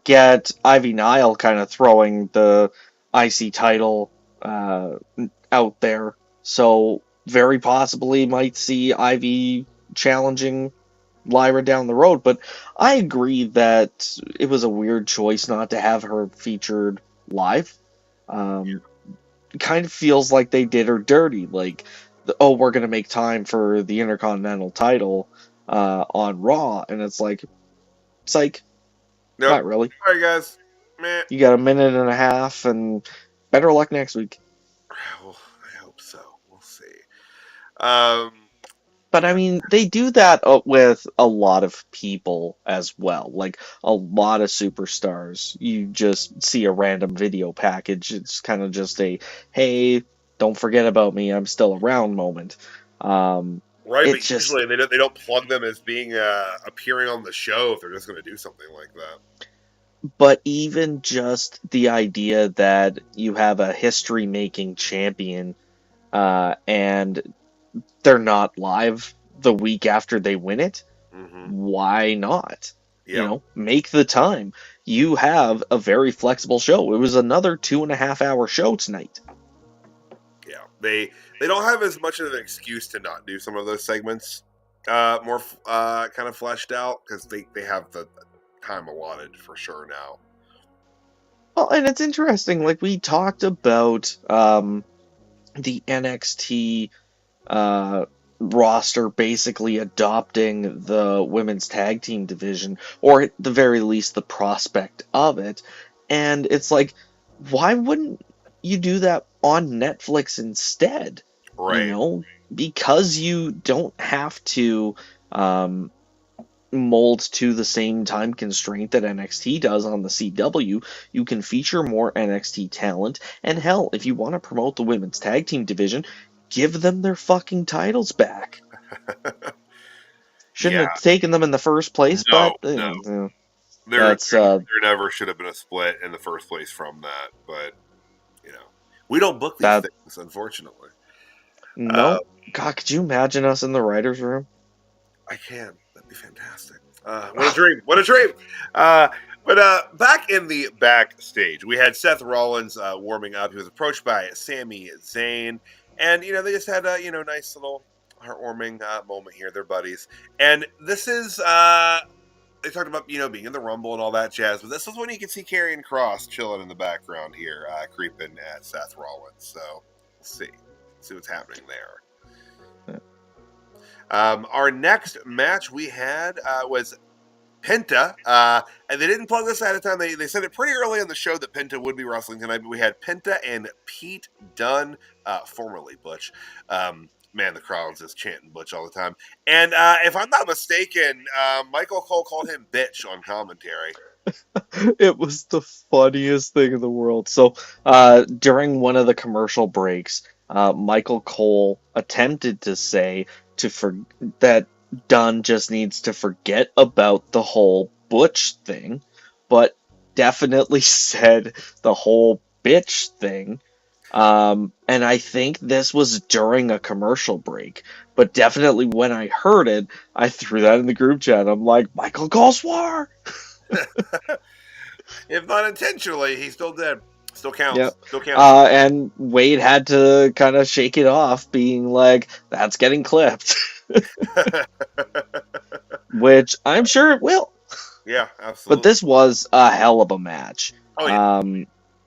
Speaker 3: get Ivy Nile kind of throwing the IC title out there, so very possibly might see Ivy challenging Lyra down the road, but I agree that it was a weird choice not to have her featured live. It kind of feels like they did her dirty, like, we're going to make time for the Intercontinental title on Raw, and it's like, psych. Nope. Not really.
Speaker 2: All right, guys. Meh.
Speaker 3: You got a minute and a half, and better luck next week.
Speaker 2: Well, I hope so. We'll see.
Speaker 3: But I mean, they do that with a lot of people as well. Like, a lot of superstars. You just see a random video package. It's kind of just a, hey, don't forget about me, I'm still around moment.
Speaker 2: Right, but usually they don't plug them as being appearing on the show if they're just going to do something like that.
Speaker 3: But even just the idea that you have a history-making champion and they're not live the week after they win it, why not?
Speaker 2: Yep.
Speaker 3: make the time. You have a very flexible show. It was another 2.5 hour show tonight.
Speaker 2: Yeah. They don't have as much of an excuse to not do some of those segments more kind of fleshed out because they have the time allotted for sure now.
Speaker 3: Well, and it's interesting. Like we talked about the NXT roster basically adopting the women's tag team division, or at the very least, the prospect of it. And it's like, why wouldn't you do that on Netflix instead?
Speaker 2: Right.
Speaker 3: Because you don't have to mold to the same time constraint that NXT does on the CW. You can feature more NXT talent, and hell, if you want to promote the women's tag team division, give them their fucking titles back. Shouldn't
Speaker 2: Yeah.
Speaker 3: have taken them in the first place,
Speaker 2: No,
Speaker 3: but
Speaker 2: no. There
Speaker 3: that's
Speaker 2: never should have been a split in the first place from that, but we don't book these
Speaker 3: that.
Speaker 2: things, unfortunately.
Speaker 3: No, God, could you imagine us in the writers' room?
Speaker 2: I can. That'd be fantastic. What a dream! What a dream! But back in the backstage, we had Seth Rollins warming up. He was approached by Sami Zayn, and they just had a nice little heartwarming moment here. They're buddies, and this is they talked about being in the Rumble and all that jazz. But this is when you can see Karrion Kross chilling in the background here, creeping at Seth Rollins. So we'll see what's happening there. Our next match we had was Penta, and they didn't plug this ahead of time. They said it pretty early in the show that Penta would be wrestling tonight, but we had Penta and Pete Dunne, formerly Butch. Man, the crowd's just chanting Butch all the time. And if I'm not mistaken, Michael Cole called him bitch on commentary.
Speaker 3: It was the funniest thing in the world. So during one of the commercial breaks, Michael Cole attempted to say that Dunn just needs to forget about the whole Butch thing, but definitely said the whole bitch thing. And I think this was during a commercial break, but definitely when I heard it, I threw that in the group chat. I'm like, Michael Cole swore!
Speaker 2: If not intentionally, he still did. Still counts.
Speaker 3: Yep.
Speaker 2: Still counts.
Speaker 3: And Wade had to kind of shake it off, being like, that's getting clipped. Which I'm sure it will.
Speaker 2: Yeah, absolutely.
Speaker 3: But this was a hell of a match.
Speaker 2: Oh, yeah.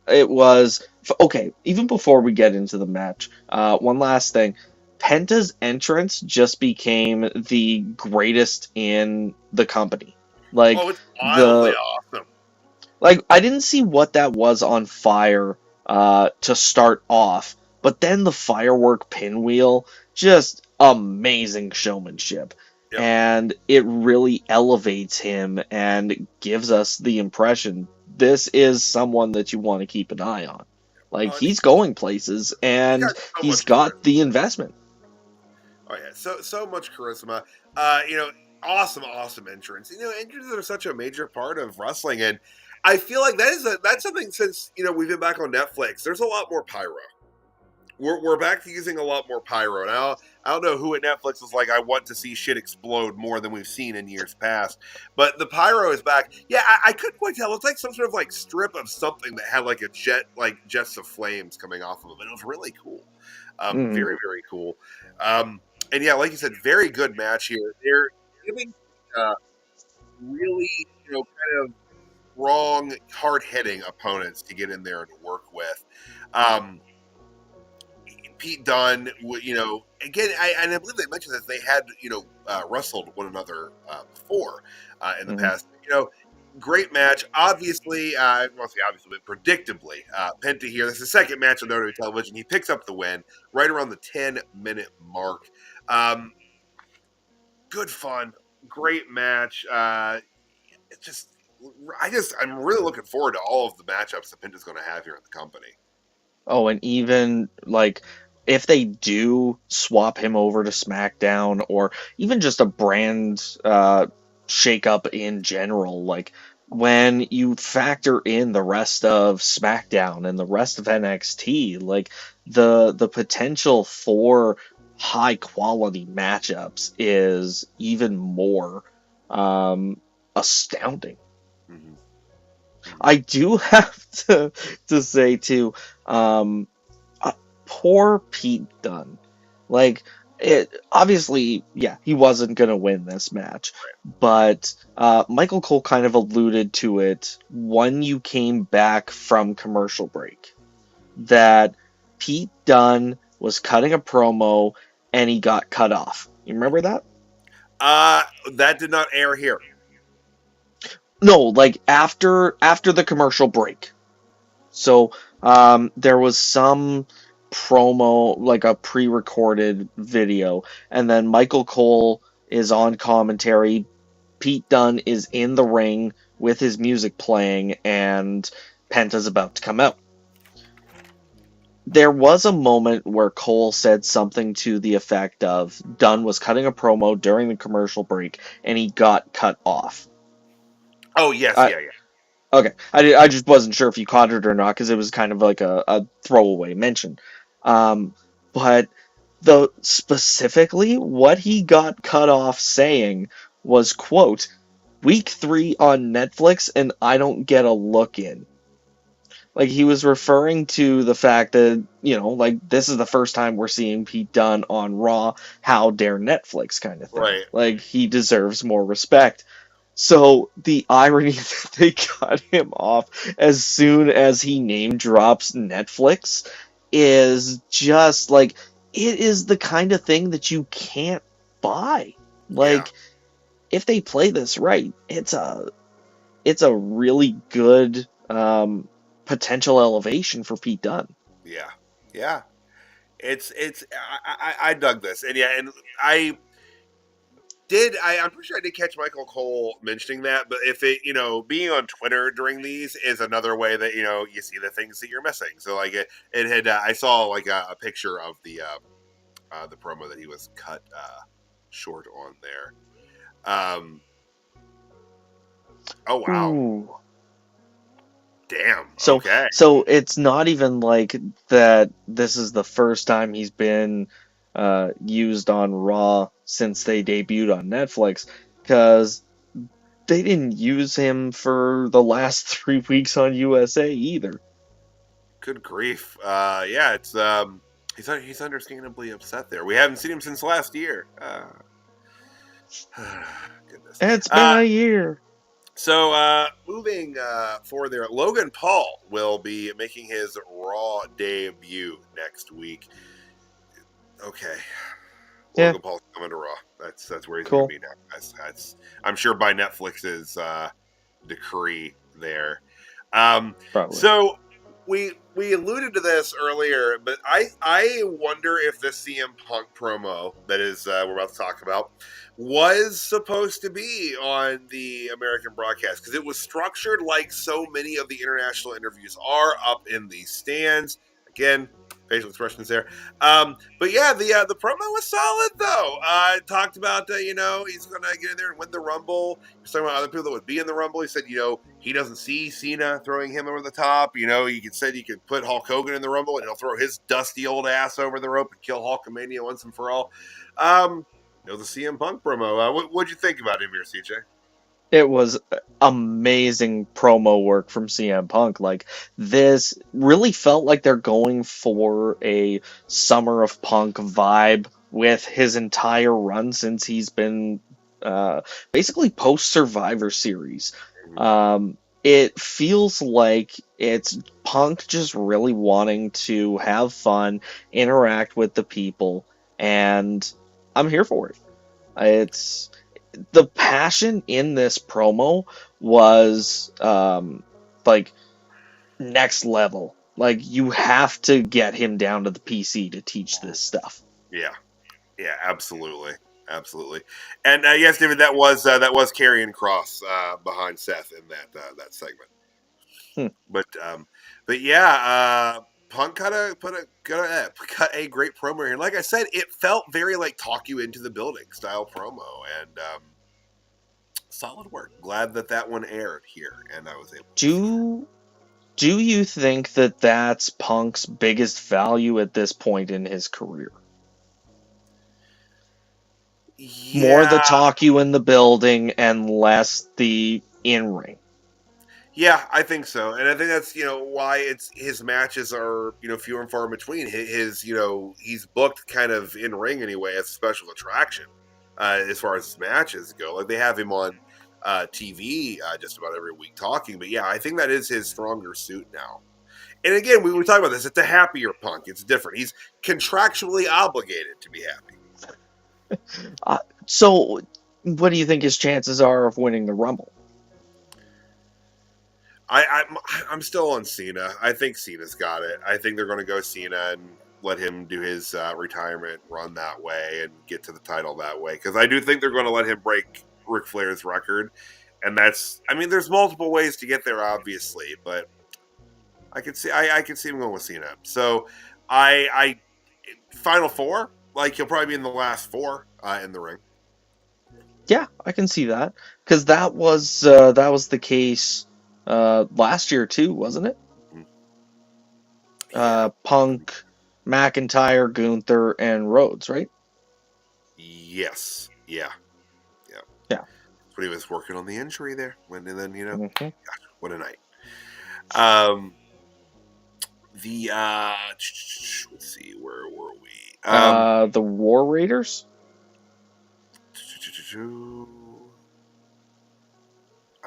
Speaker 3: It was... Okay, even before we get into the match, one last thing. Penta's entrance just became the greatest in the company. Like,
Speaker 2: it's wildly awesome.
Speaker 3: Like, I didn't see what that was on fire to start off, but then the firework pinwheel, just amazing showmanship.
Speaker 2: Yep.
Speaker 3: And it really elevates him and gives us the impression this is someone that you want to keep an eye on. Like, he's going places, and he's got the investment.
Speaker 2: Oh, yeah. So much charisma. Awesome entrance. Entrances are such a major part of wrestling, and I feel like that's something since we've been back on Netflix. There's a lot more pyro. We're back to using a lot more pyro. Now I don't know who at Netflix is like, I want to see shit explode more than we've seen in years past. But the pyro is back. Yeah, I couldn't quite tell. It's like some sort of like strip of something that had like a jets of flames coming off of it. It was really cool. Very, very cool. And yeah, like you said, very good match here. They're giving really, kind of wrong, hard-hitting opponents to get in there and work with. Pete Dunne, again, I believe they mentioned that they had, wrestled one another before in the past. Great match. Obviously, I won't say obviously, but predictably, Penta here. This is the second match on WWE television. He picks up the win right around the 10-minute mark. Good fun. Great match. I'm really looking forward to all of the matchups that Penta's going to have here in the company.
Speaker 3: Oh, and even, like, if they do swap him over to SmackDown, or even just a brand shakeup in general, like, when you factor in the rest of SmackDown and the rest of NXT, like, the potential for high-quality matchups is even more. astounding.
Speaker 2: Mhm.
Speaker 3: I do have to say too, poor Pete Dunne. Like, it obviously, yeah, he wasn't gonna win this match, but Michael Cole kind of alluded to it when you came back from commercial break, that Pete Dunne was cutting a promo and he got cut off. You remember that?
Speaker 2: That did not air here.
Speaker 3: No, like after the commercial break. So there was some promo, like a pre-recorded video, and then Michael Cole is on commentary. Pete Dunne is in the ring with his music playing, and Penta's about to come out. There was a moment where Cole said something to the effect of Dunne was cutting a promo during the commercial break, and he got cut off.
Speaker 2: Oh yes,
Speaker 3: I,
Speaker 2: yeah.
Speaker 3: Okay, I just wasn't sure if you caught it or not because it was kind of like a throwaway mention. But specifically what he got cut off saying was, quote, "Week 3 on Netflix and I don't get a look in." Like, he was referring to the fact that, like, this is the first time we're seeing Pete Dunne on Raw. How dare Netflix kind of thing.
Speaker 2: Right.
Speaker 3: Like, he deserves more respect. So the irony that they cut him off as soon as he name drops Netflix is just like, it is the kind of thing that you can't buy. Like, if they play this right, it's a really good potential elevation for Pete Dunne.
Speaker 2: Yeah. I dug this, and yeah, and I'm pretty sure I did catch Michael Cole mentioning that, but if it, being on Twitter during these is another way that, you see the things that you're missing. So like it had, I saw like a picture of the promo that he was cut short on there. Oh wow.
Speaker 3: Ooh.
Speaker 2: Damn.
Speaker 3: So
Speaker 2: Okay.
Speaker 3: so it's not even like that this is the first time he's been used on Raw since they debuted on Netflix, because they didn't use him for the last 3 weeks on USA either.
Speaker 2: Good grief. Yeah, it's he's understandably upset there. We haven't seen him since last year. Goodness.
Speaker 3: It's been a year.
Speaker 2: So moving forward there, Logan Paul will be making his Raw debut next week. Okay.
Speaker 3: Yeah,
Speaker 2: Logan Paul's coming to Raw. That's where he's
Speaker 3: cool.
Speaker 2: going to be now. That's I'm sure by Netflix's decree there.
Speaker 3: Probably.
Speaker 2: So we alluded to this earlier, but I wonder if this CM Punk promo that is we're about to talk about was supposed to be on the American broadcast, because it was structured like so many of the international interviews are, up in the stands. Again, facial expressions there. But yeah, the promo was solid though. Talked about he's gonna get in there and win the Rumble. He's talking about other people that would be in the Rumble. He said he doesn't see Cena throwing him over the top. He could put Hulk Hogan in the Rumble and he'll throw his dusty old ass over the rope and kill Hulkamania once and for all. The CM Punk promo. What'd you think about him here, CJ?
Speaker 3: It was amazing promo work from CM Punk. Like, this really felt like they're going for a Summer of Punk vibe with his entire run since he's been basically post Survivor Series. It feels like it's Punk just really wanting to have fun, interact with the people, and I'm here for it. It's the passion in this promo was like next level. Like, you have to get him down to the PC to teach this stuff.
Speaker 2: Yeah, absolutely. And yes, David, that was Karrion Kross behind Seth in that segment. But yeah, Punk cut a great promo here. Like I said, it felt very like talk you into the building style promo, and solid work. Glad that one aired here, and I was able to.
Speaker 3: Do you think that that's Punk's biggest value at this point in his career? More the
Speaker 2: Yeah,
Speaker 3: talk you in the building and less the in-ring.
Speaker 2: yeah, I think so, and I think that's why it's his matches are fewer and far in between. His he's booked kind of in ring anyway as a special attraction as far as his matches go. Like they have him on TV just about every week talking, but yeah, I think that is his stronger suit now. And again, we were talking about this. It's a happier Punk. It's different. He's contractually obligated to be happy.
Speaker 3: So, what do you think his chances are of winning the Rumble?
Speaker 2: I'm still on Cena. I think Cena's got it. I think they're going to go Cena and let him do his retirement run that way and get to the title that way. Because I do think they're going to let him break Ric Flair's record. And there's multiple ways to get there, obviously, but I could see him going with Cena. So I Final Four, like he'll probably be in the last four in the ring.
Speaker 3: Yeah, I can see that because that was the case last year too, wasn't it?
Speaker 2: Yeah.
Speaker 3: Punk, McIntyre, Gunther, and Rhodes, right?
Speaker 2: Yes. Yeah. Yeah.
Speaker 3: Yeah.
Speaker 2: But he was working on the injury there. And then
Speaker 3: Mm-hmm.
Speaker 2: gosh, what a night. Let's see, where were we?
Speaker 3: The War Raiders.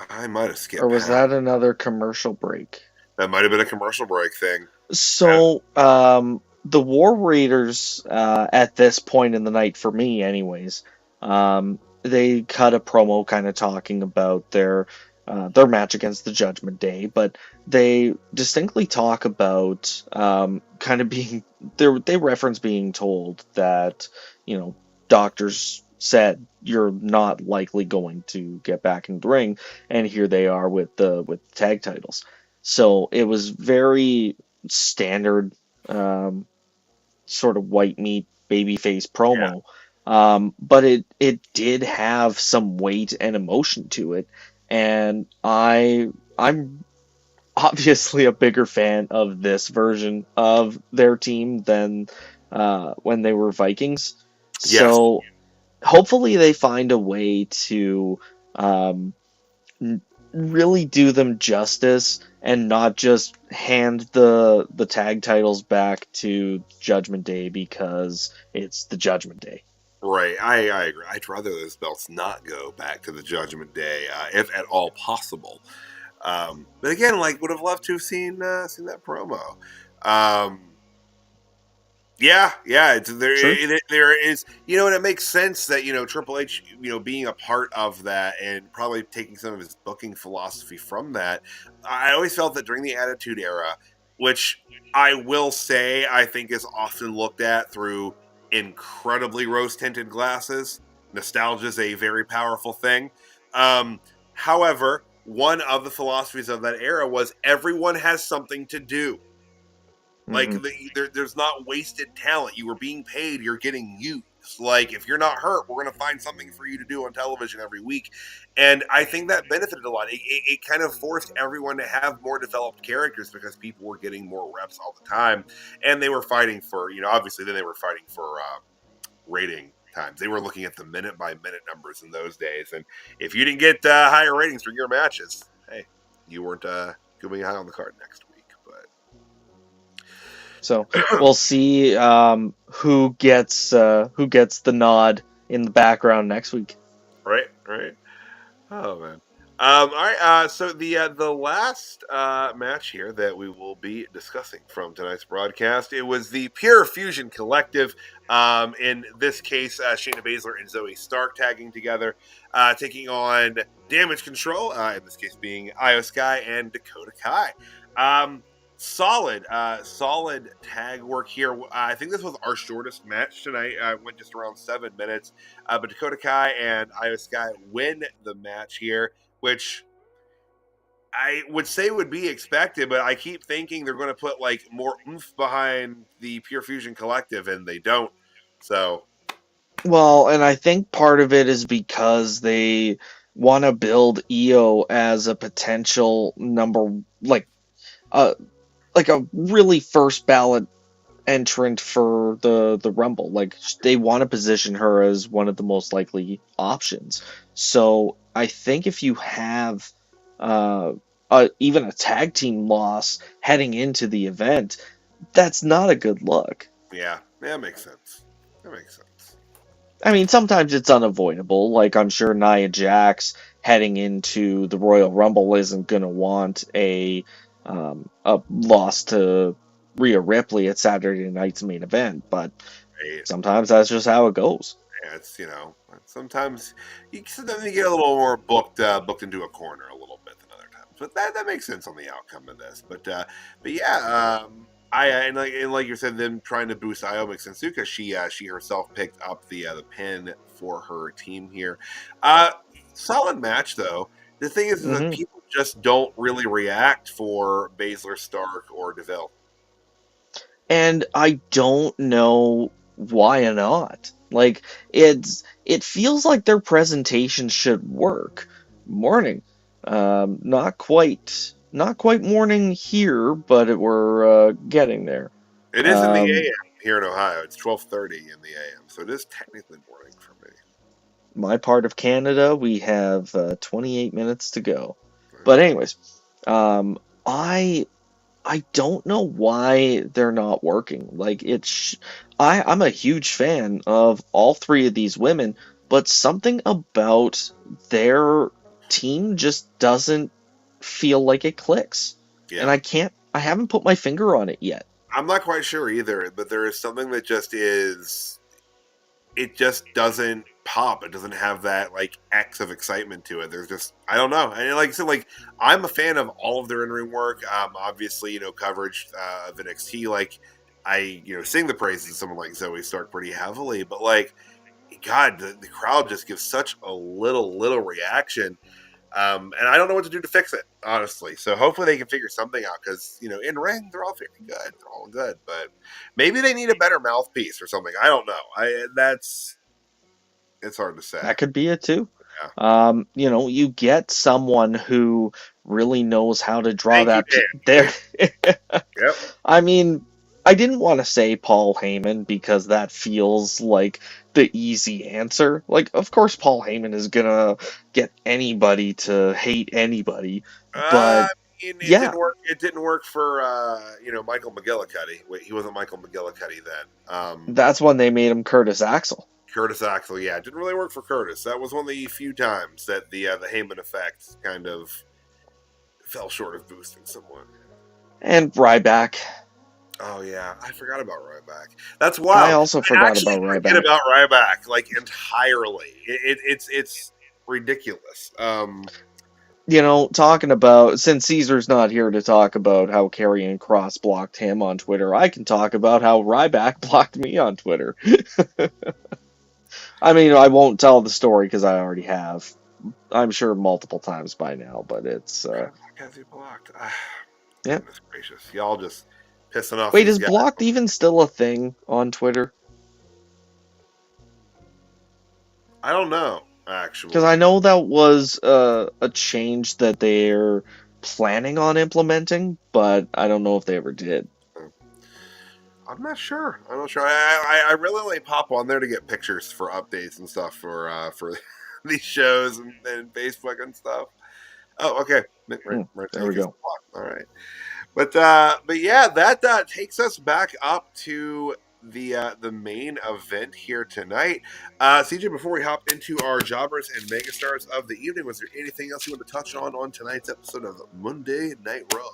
Speaker 2: I might have skipped.
Speaker 3: Or was that another commercial break?
Speaker 2: That might have been a commercial break thing.
Speaker 3: So, the War Raiders, at this point in the night, for me anyways, they cut a promo kind of talking about their match against the Judgment Day, but they distinctly talk about kind of being, they reference being told that, doctors said you're not likely going to get back in the ring, and here they are with the tag titles. So it was very standard, sort of white meat babyface promo, but it did have some weight and emotion to it, and I'm obviously a bigger fan of this version of their team than when they were Vikings.
Speaker 2: Yes.
Speaker 3: So hopefully they find a way to really do them justice and not just hand the tag titles back to Judgment Day because it's the Judgment Day.
Speaker 2: Right, I agree. I'd rather those belts not go back to the Judgment Day, if at all possible. But again, would have loved to have seen that promo. Yeah. There is, and it makes sense that Triple H, being a part of that and probably taking some of his booking philosophy from that. I always felt that during the Attitude Era, which I will say I think is often looked at through incredibly rose-tinted glasses. Nostalgia is a very powerful thing. However, one of the philosophies of that era was everyone has something to do. There's not wasted talent. You were being paid. You're getting used. If you're not hurt, we're going to find something for you to do on television every week. And I think that benefited a lot. It kind of forced everyone to have more developed characters because people were getting more reps all the time. And they were fighting for, obviously then they were fighting for rating times. They were looking at the minute-by-minute numbers in those days. And if you didn't get higher ratings for your matches, hey, you weren't going to be high on the card next week.
Speaker 3: So we'll see who gets the nod in the background next week.
Speaker 2: Right. Oh man. All right. So the last match here that we will be discussing from tonight's broadcast, it was the Pure Fusion Collective. In this case, Shayna Baszler and Zoe Stark tagging together, taking on Damage Control. In this case, being Io Sky and Dakota Kai. Solid tag work here. I think this was our shortest match tonight. Went just around 7 minutes. But Dakota Kai and Io Sky win the match here, which I would say would be expected, but I keep thinking they're going to put more oomph behind the Pure Fusion Collective, and they don't. So,
Speaker 3: well, and I think part of it is because they want to build Io as a potential number, like a really first ballot entrant for the Rumble. Like, they want to position her as one of the most likely options. So I think if you have even a tag team loss heading into the event, that's not a good look.
Speaker 2: Yeah, that makes sense. That makes sense.
Speaker 3: I mean, sometimes it's unavoidable. Like, I'm sure Nia Jax heading into the Royal Rumble isn't going to want a loss to Rhea Ripley at Saturday night's main event, but
Speaker 2: Right.
Speaker 3: sometimes that's just how it goes.
Speaker 2: Yeah, it's sometimes you get a little more booked into a corner a little bit than other times, but that makes sense on the outcome of this. But yeah, and like you said, them trying to boost Io makes sense too because she herself picked up the pin for her team here. Solid match though. The thing is that
Speaker 3: hmm
Speaker 2: people just don't really react for Baszler, Stark, or Deville.
Speaker 3: And I don't know why not. Like, it feels like their presentation should work. Morning. Not quite morning here, but we're getting there.
Speaker 2: It is in the
Speaker 3: Um,
Speaker 2: AM here in Ohio. It's 12:30 in the AM, so it is technically morning for me.
Speaker 3: my part of Canada, we have 28 minutes to go. But anyways, um, I don't know why they're not working. Like, I'm a huge fan of all three of these women, but something about their team just doesn't feel like it clicks. And
Speaker 2: Yeah.
Speaker 3: I haven't put my finger on it yet.
Speaker 2: I'm not quite sure either, but there is something that just is. It just doesn't pop. It doesn't have that like X of excitement to it. There's just I don't know. And like I said, like I'm a fan of all of their in-ring work. Obviously, coverage of NXT. Like I sing the praises of someone like Zoe Stark pretty heavily, but like God, the crowd just gives such a little reaction. And I don't know what to do to fix it, honestly. So hopefully they can figure something out because, in ring, they're all very good. They're all good. But maybe they need a better mouthpiece or something. I don't know. It's hard to say.
Speaker 3: That could be it too.
Speaker 2: Yeah.
Speaker 3: You get someone who really knows how to draw
Speaker 2: Thank you,
Speaker 3: that.
Speaker 2: Dan.
Speaker 3: There.
Speaker 2: Yep.
Speaker 3: I mean, I didn't want to say Paul Heyman because that feels like the easy answer. Like, of course, Paul Heyman is gonna get anybody to hate anybody, but
Speaker 2: It
Speaker 3: yeah,
Speaker 2: didn't work. It didn't work for Michael McGillicuddy. Wait, he wasn't Michael McGillicuddy then.
Speaker 3: that's when they made him Curtis Axel.
Speaker 2: Curtis Axel, yeah, it didn't really work for Curtis. That was one of the few times that the Heyman effect kind of fell short of boosting someone.
Speaker 3: And Ryback.
Speaker 2: Oh yeah, I forgot about Ryback. That's
Speaker 3: I
Speaker 2: wild.
Speaker 3: also
Speaker 2: I
Speaker 3: forgot
Speaker 2: actually
Speaker 3: about
Speaker 2: forget
Speaker 3: Ryback.
Speaker 2: about Ryback like entirely. It's ridiculous.
Speaker 3: Talking about, since Caesar's not here to talk about how Karrion Kross blocked him on Twitter, I can talk about how Ryback blocked me on Twitter. I mean, I won't tell the story because I already have. I'm sure multiple times by now, but it's
Speaker 2: Has he blocked?
Speaker 3: yeah.
Speaker 2: Goodness gracious, y'all just pissing off
Speaker 3: Wait,
Speaker 2: these
Speaker 3: is
Speaker 2: guys.
Speaker 3: blocked even still a thing on Twitter?
Speaker 2: I don't know, actually.
Speaker 3: Because I know that was a change that they're planning on implementing, but I don't know if they ever did.
Speaker 2: I'm not sure. I really only pop on there to get pictures for updates and stuff for these shows and Facebook and stuff. Oh, okay. Right.
Speaker 3: There we go.
Speaker 2: All right. But yeah, that takes us back up to the main event here tonight. CJ, before we hop into our jobbers and megastars of the evening, was there anything else you want to touch on tonight's episode of Monday Night Raw?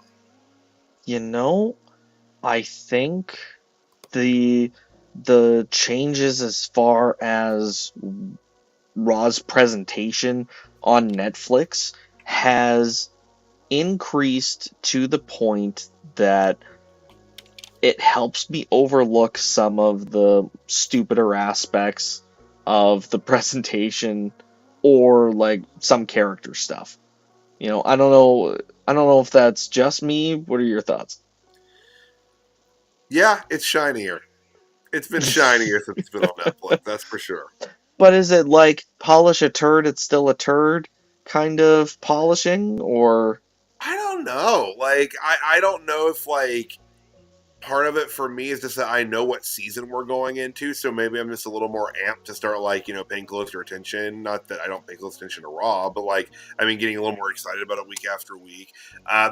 Speaker 3: I think the changes as far as Raw's presentation on Netflix has increased to the point that it helps me overlook some of the stupider aspects of the presentation or like some character stuff. I don't know if that's just me. What are your thoughts?
Speaker 2: Yeah, it's shinier. It's been shinier since it's been on Netflix, that's for sure.
Speaker 3: But is it like polish a turd, it's still a turd kind of polishing, or
Speaker 2: I don't know. Like, I don't know if, like, part of it for me is just that I know what season we're going into, so maybe I'm just a little more amped to start, like, paying closer attention. Not that I don't pay close attention to Raw, but, like, getting a little more excited about it week after week.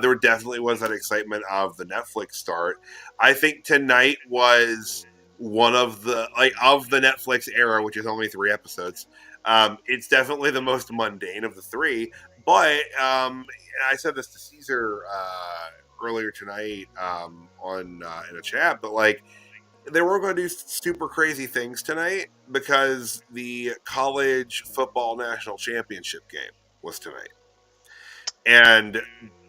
Speaker 2: There definitely was that excitement of the Netflix start. I think tonight was one of the Netflix era, which is only 3 episodes. It's definitely the most mundane of the 3, but and I said this to Caesar earlier tonight in a chat, but like they were going to do super crazy things tonight because the college football national championship game was tonight, and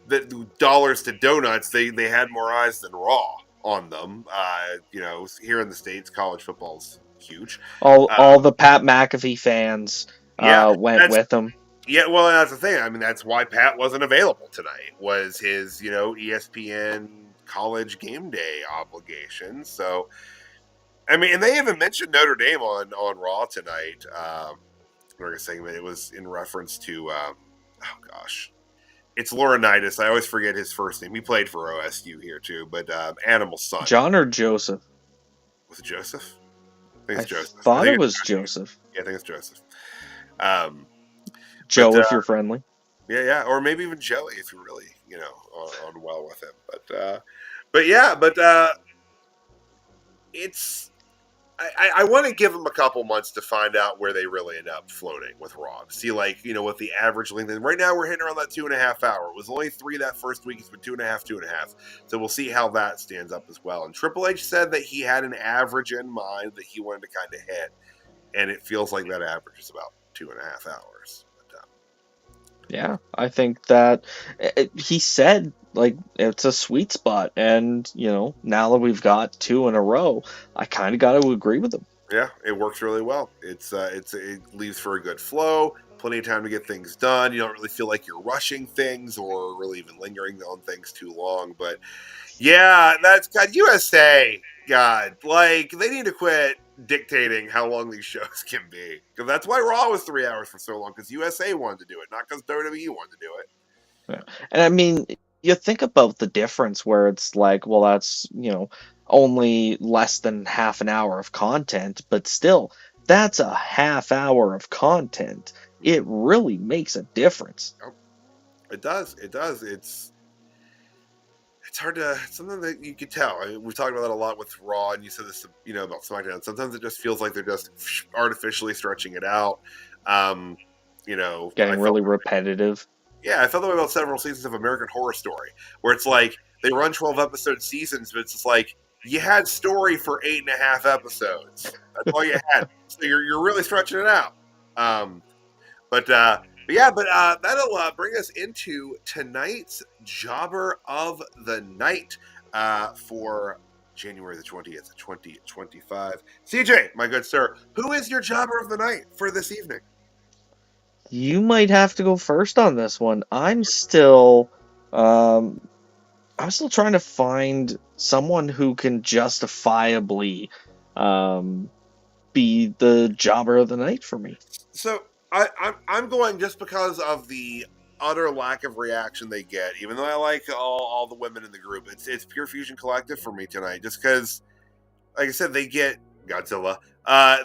Speaker 2: the dollars to donuts, they had more eyes than Raw on them. Here in the States, college football's huge.
Speaker 3: All the Pat McAfee fans went with them.
Speaker 2: Yeah, well, that's the thing. I mean, that's why Pat wasn't available tonight, was his, ESPN college game day obligation. So, I mean, and they even mentioned Notre Dame on Raw tonight. During a segment, it was in reference to, it's Laurinaitis. I always forget his first name. He played for OSU here too, but Animal's son.
Speaker 3: John or Joseph?
Speaker 2: Was it Joseph? I think it's Joseph.
Speaker 3: Thought it was Joseph.
Speaker 2: Yeah, I think it's Joseph.
Speaker 3: Joe, if you're friendly.
Speaker 2: Yeah, or maybe even Joey if you're really, on well with him. It's. I want to give them a couple months to find out where they really end up floating with Raw. See, what the average length is. Right now, we're hitting around that 2.5 hour. It was only 3 that first week. It's been 2.5. So we'll see how that stands up as well. And Triple H said that he had an average in mind that he wanted to kind of hit. And it feels like that average is about 2.5 hours.
Speaker 3: Yeah, I think that he said, it's a sweet spot. And, now that we've got 2 in a row, I kind of got to agree with him.
Speaker 2: Yeah, it works really well. It leaves for a good flow, plenty of time to get things done. You don't really feel like you're rushing things or really even lingering on things too long. But yeah, that's God, USA. God, they need to quit dictating how long these shows can be, because that's why Raw was 3 hours for so long, because USA wanted to do it, not because WWE wanted to do it.
Speaker 3: Yeah. And I mean, you think about the difference where it's like, well, that's only less than half an hour of content, but still, that's a half hour of content. It really makes a difference.
Speaker 2: Oh, it does. It's hard to, something that you could tell. I mean, we talked about that a lot with Raw, and you said this, about SmackDown. Sometimes it just feels like they're just artificially stretching it out.
Speaker 3: Getting really repetitive.
Speaker 2: Yeah, I felt that way about several seasons of American Horror Story, where it's like they run 12-episode seasons, but it's just like you had story for 8.5 episodes. That's all you had. So you're really stretching it out. But that'll bring us into tonight's Jobber of the Night for January the 20th, 2025. CJ, my good sir, who is your Jobber of the Night for this evening?
Speaker 3: You might have to go first on this one. I'm still trying to find someone who can justifiably be the Jobber of the Night for me.
Speaker 2: So I'm going just because of the utter lack of reaction they get. Even though I like all the women in the group, it's Pure Fusion Collective for me tonight. Just because, like I said, they get Godzilla.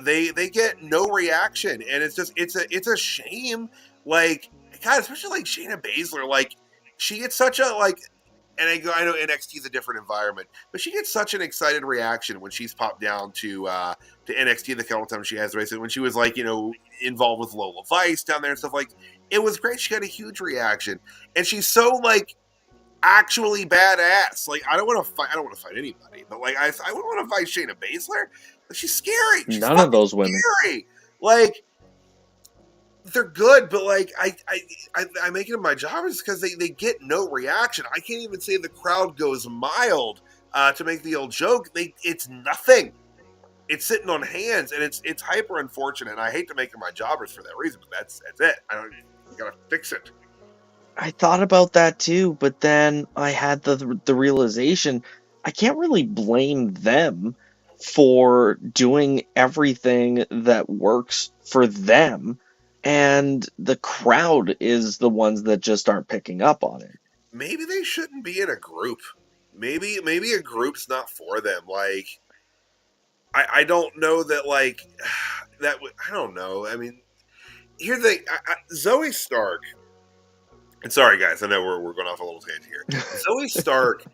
Speaker 2: They get no reaction, and it's a shame. Like, God, especially like Shayna Baszler, like she gets such a and I know NXT is a different environment, but she gets such an excited reaction when she's popped down to NXT the couple times she has raced. When she was involved with Lola Vice down there and stuff, it was great. She got a huge reaction, and she's so actually badass. I don't want to fight anybody, but I wouldn't want to fight Shayna Baszler. She's scary. She's
Speaker 3: none of those women.
Speaker 2: Scary. They're good, but I make it in my job is because they get no reaction. I can't even say the crowd goes mild to make the old joke. It's nothing. It's sitting on hands, and it's hyper unfortunate. And I hate to make them my jobbers for that reason, but that's it. You gotta fix it.
Speaker 3: I thought about that too, but then I had the realization I can't really blame them for doing everything that works for them, and the crowd is the ones that just aren't picking up on it.
Speaker 2: Maybe they shouldn't be in a group maybe a group's not for them. Like, I don't know that, like, I don't know. I mean, here's the thing. Zoe Stark, and sorry guys, I know we're going off a little tangent here. Zoe Stark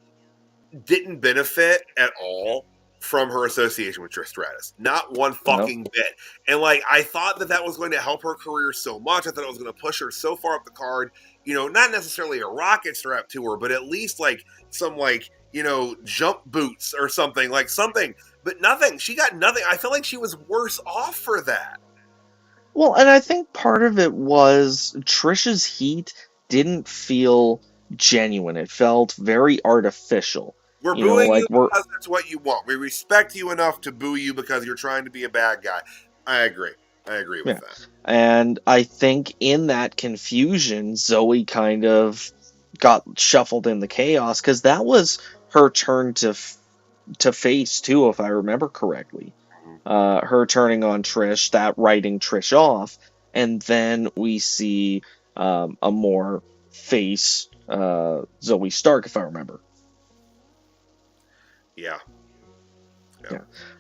Speaker 2: didn't benefit at all from her association with Trish Stratus. Not one fucking bit. And, like, I thought that was going to help her career so much. I thought it was going to push her so far up the card. You know, not necessarily a rocket strap to her, but at least, like, some, like, you know, jump boots or something. Like, something. But nothing. She got nothing. I feel like she was worse off for that.
Speaker 3: Well, and I think part of it was Trish's heat didn't feel genuine. It felt very artificial.
Speaker 2: We're
Speaker 3: You know,
Speaker 2: booing
Speaker 3: like
Speaker 2: you because that's what you want. We respect you enough to boo you because you're trying to be a bad guy. I agree with that.
Speaker 3: And I think in that confusion, Zoe kind of got shuffled in the chaos because that was her turn to face too, if I remember correctly. Her turning on Trish, that writing Trish off, and then we see a more face Zoe Stark, if I remember.
Speaker 2: Yeah.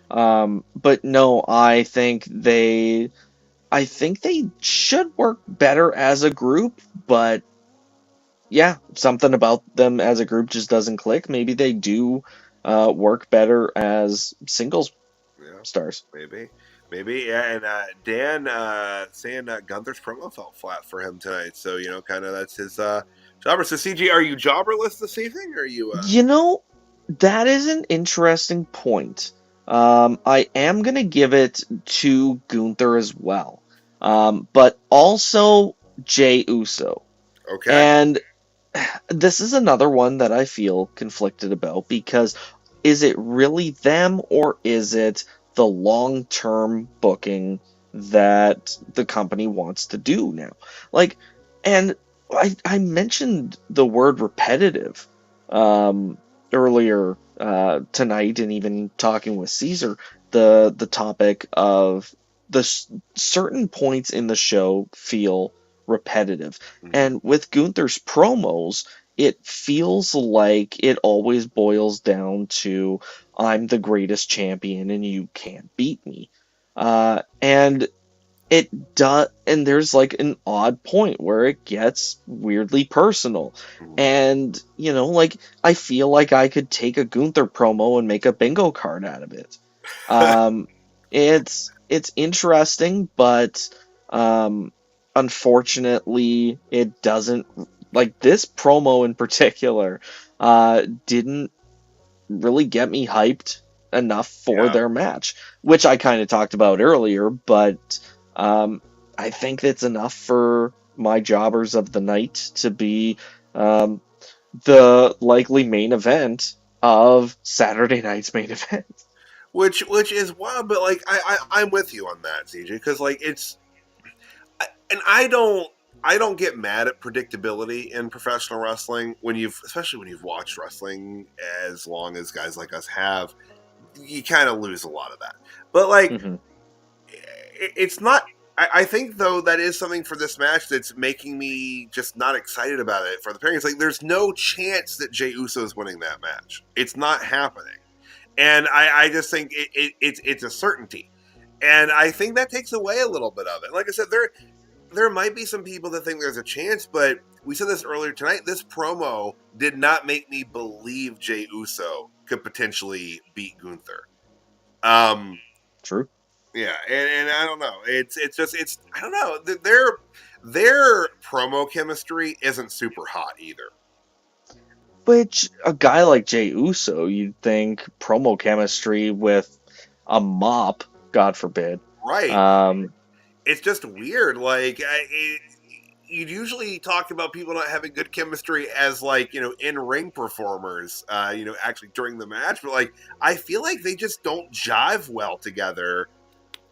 Speaker 3: But no, I think they should work better as a group, but yeah, something about them as a group just doesn't click. Maybe they do work better as singles stars.
Speaker 2: Maybe, yeah. And Dan saying Gunther's promo felt flat for him tonight, so you know, kind of that's his jobber. So CG, are you jobberless this evening? Or are you?
Speaker 3: You know, that is an interesting point. I am gonna give it to Gunther as well, but also Jey Uso.
Speaker 2: Okay.
Speaker 3: And this is another one that I feel conflicted about because is it really them or is it the long-term booking that the company wants to do now? Like, and I mentioned the word repetitive earlier tonight, and even talking with Caesar, the topic of certain points in the show feel repetitive. And with Gunther's promos, it feels like it always boils down to I'm the greatest champion and you can't beat me. And it does, and there's like an odd point where it gets weirdly personal. And, you know, like, I feel like I could take a Gunther promo and make a bingo card out of it. It's interesting, but unfortunately it doesn't, like, this promo in particular didn't really get me hyped enough for their match, which I kind of talked about earlier, but I think it's enough for my jobbers of the night to be the likely main event of Saturday night's main event.
Speaker 2: Which is wild, but like I'm with you on that, CJ, because like it's, and I don't get mad at predictability in professional wrestling especially when you've watched wrestling as long as guys like us have. You kind of lose a lot of that, but like it's not. I think though that is something for this match that's making me just not excited about it for the pairings. Like, there's no chance that Jey Uso is winning that match. It's not happening. And I just think it's a certainty. And I think that takes away a little bit of it. Like I said, there might be some people that think there's a chance, but we said this earlier tonight, this promo did not make me believe Jey Uso could potentially beat Gunther.
Speaker 3: True.
Speaker 2: Yeah, and I don't know. It's I don't know. Their promo chemistry isn't super hot either.
Speaker 3: Which, a guy like Jey Uso, you'd think promo chemistry with a mop, God forbid.
Speaker 2: Right. It's just weird. Like, you'd usually talk about people not having good chemistry as, like, you know, in-ring performers, you know, actually during the match. But, like, I feel like they just don't jive well together,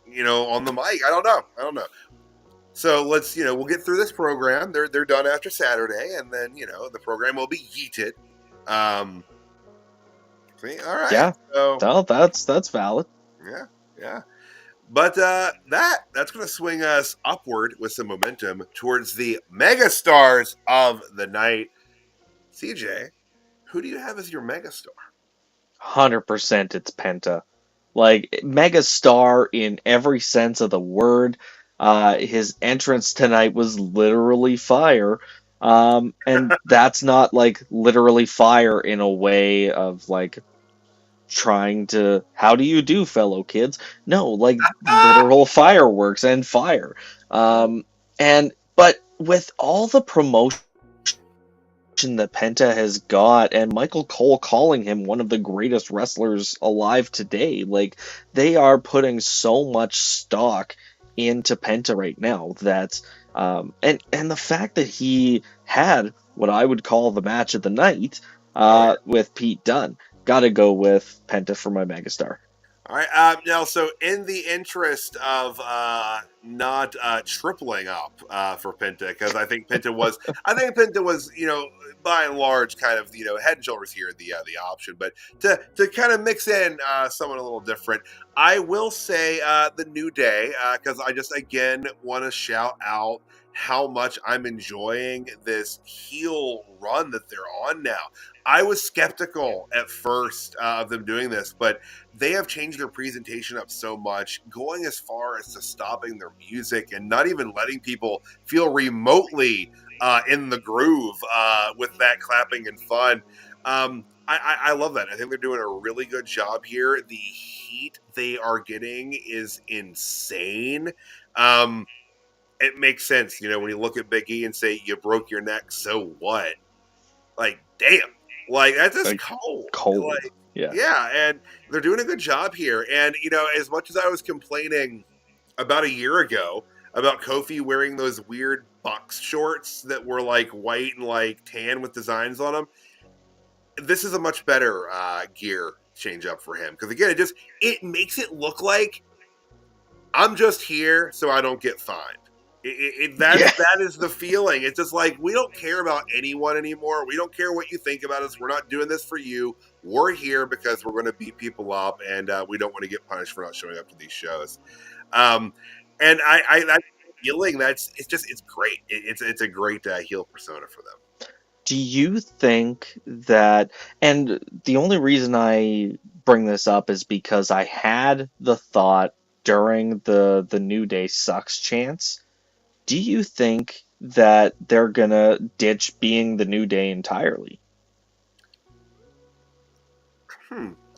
Speaker 2: you know, on the mic. I don't know. So let's, you know, we'll get through this program. They're done after Saturday, and then, you know, the program will be yeeted. See, all right.
Speaker 3: Yeah.
Speaker 2: So,
Speaker 3: no, that's valid.
Speaker 2: Yeah. But that's going to swing us upward with some momentum towards the mega stars of the night. CJ, who do you have as your megastar?
Speaker 3: 100% it's Penta. Like, mega star in every sense of the word. His entrance tonight was literally fire. And that's not like literally fire in a way of like trying to, how do you do, fellow kids? No, like literal fireworks and fire. But with all the promotion that Penta has got, and Michael Cole calling him one of the greatest wrestlers alive today, like they are putting so much stock into Penta right now that and the fact that he had what I would call the match of the night with Pete Dunne, gotta go with Penta for my megastar.
Speaker 2: All right. Now, so in the interest of not tripling up for Penta, because I think Penta was, by and large, kind of head and shoulders here the option. But to kind of mix in someone a little different, I will say the New Day, because I just again want to shout out how much I'm enjoying this heel run that they're on now. I was skeptical at first of them doing this, but they have changed their presentation up so much, going as far as to stopping their music and not even letting people feel remotely in the groove with that clapping and fun. I love that. I think they're doing a really good job here. The heat they are getting is insane. It makes sense, when you look at Big E and say you broke your neck, so what? Like, damn. Like, that's just cold. Like, yeah, and they're doing a good job here. And, as much as I was complaining about a year ago about Kofi wearing those weird box shorts that were, like, white and, like, tan with designs on them, this is a much better gear change up for him. Because, again, it makes it look like I'm just here so I don't get fined. That is the feeling. It's just like, we don't care about anyone anymore. We don't care what you think about us. We're not doing this for you. We're here because we're going to beat people up, and we don't want to get punished for not showing up to these shows. And that feeling, it's great. It's a great heel persona for them.
Speaker 3: Do you think that, and the only reason I bring this up is because I had the thought during the New Day sucks chants. Do you think that they're gonna ditch being the New Day entirely?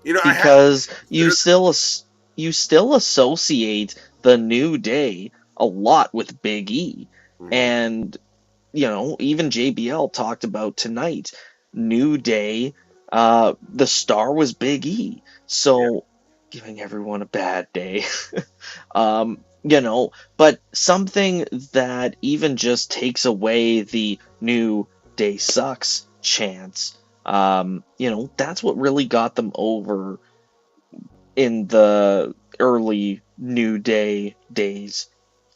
Speaker 3: Because you still associate the New Day a lot with Big E, and even JBL talked about tonight. New Day, the star was Big E, so giving everyone a bad day. But something that even just takes away the New Day sucks chance. That's what really got them over in the early New Day days.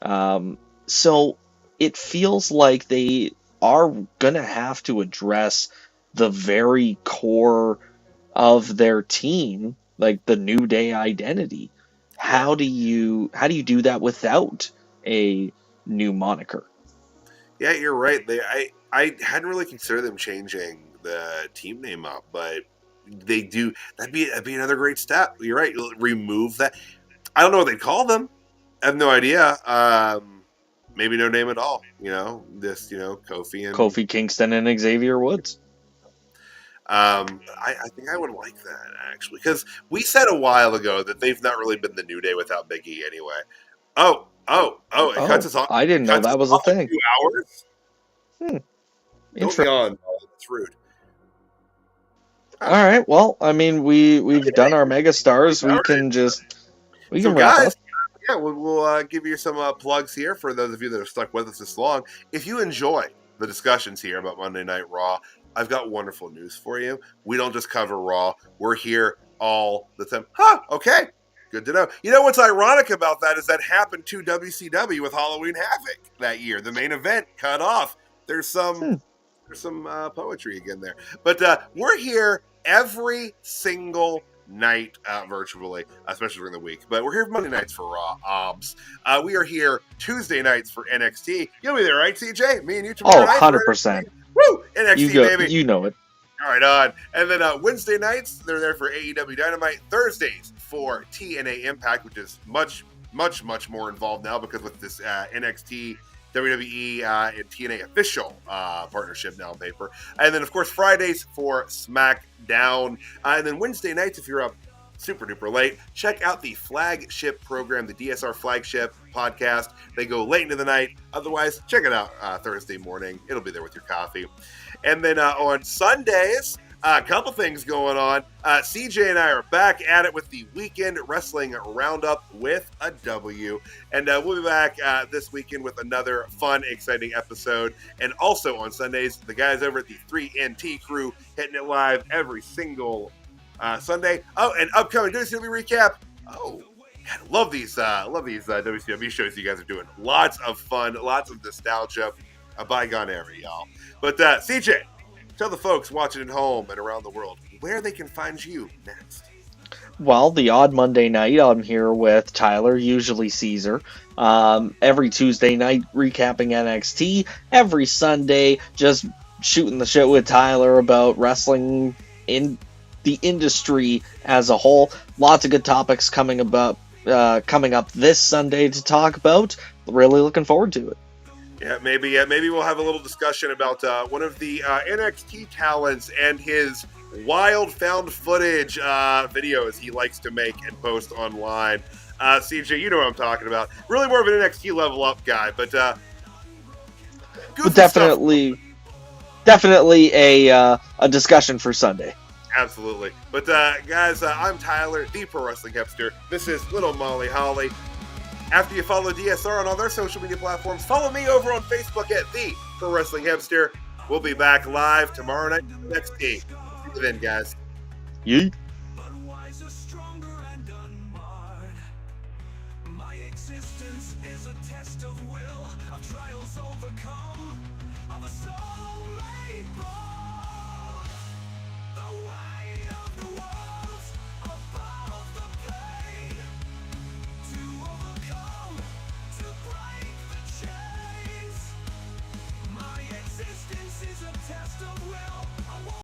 Speaker 3: So it feels like they are gonna have to address the very core of their team, like the New Day identity. How do you do that without a new moniker?
Speaker 2: Yeah, you're right. I hadn't really considered them changing the team name up, but they do. That'd be another great step. You're right. Remove that. I don't know what they call them. I have no idea. Maybe no name at all.
Speaker 3: Kofi Kingston and Xavier Woods.
Speaker 2: I think I would like that, actually, because we said a while ago that they've not really been the New Day without Big E anyway. It cuts us off.
Speaker 3: I didn't know that was a thing.
Speaker 2: 2 hours? Don't be on. It's rude.
Speaker 3: All right. Well, I mean, we've done our megastars. We can wrap up.
Speaker 2: Yeah, we'll give you some plugs here for those of you that have stuck with us this long. If you enjoy the discussions here about Monday Night Raw, I've got wonderful news for you. We don't just cover Raw. We're here all the time. Okay. Good to know. You know what's ironic about that is that happened to WCW with Halloween Havoc that year. The main event cut off. There's some poetry again there. But we're here every single night virtually, especially during the week. But we're here Monday nights for Raw. We are here Tuesday nights for NXT. You'll be there, right, CJ? Me and you tomorrow night.
Speaker 3: 100%.
Speaker 2: Woo! NXT, baby.
Speaker 3: You know it.
Speaker 2: All right, on. And then Wednesday nights, they're there for AEW Dynamite. Thursdays for TNA Impact, which is much more involved now because with this NXT, WWE, and TNA official partnership now on paper. And then, of course, Fridays for SmackDown. And then Wednesday nights, if you're up super duper late, check out the flagship program, the DSR flagship podcast. They go late into the night. Otherwise, check it out Thursday morning. It'll be there with your coffee. And then on Sundays, a couple things going on. CJ and I are back at it with the Weekend Wrestling Roundup with a W. And we'll be back this weekend with another fun, exciting episode. And also on Sundays, the guys over at the 3NT crew hitting it live every single Sunday. Oh, and upcoming WCW recap. Oh, God, love these WCW shows you guys are doing. Lots of fun, lots of nostalgia. A bygone era, y'all. But CJ, tell the folks watching at home and around the world where they can find you next.
Speaker 3: Well, the odd Monday night, I'm here with Tyler, usually Caesar. Every Tuesday night, recapping NXT. Every Sunday, just shooting the shit with Tyler about wrestling in the industry as a whole. Lots of good topics coming up this Sunday to talk about. Really looking forward to it.
Speaker 2: Yeah, maybe we'll have a little discussion about one of the NXT talents and his wild found footage videos he likes to make and post online. CJ, you know what I'm talking about. Really more of an NXT level up guy, but
Speaker 3: definitely a discussion for Sunday.
Speaker 2: Absolutely. But guys, I'm Tyler, the Pro Wrestling Hipster. This is Little Molly Holly. After you follow DSR on all their social media platforms, follow me over on Facebook at The Pro Wrestling Hipster. We'll be back live tomorrow night for NXT. See you then, guys.
Speaker 3: Yeet.
Speaker 1: But wiser, stronger, and unmarred. My existence is a test of will, of trials overcome, of a soul made born.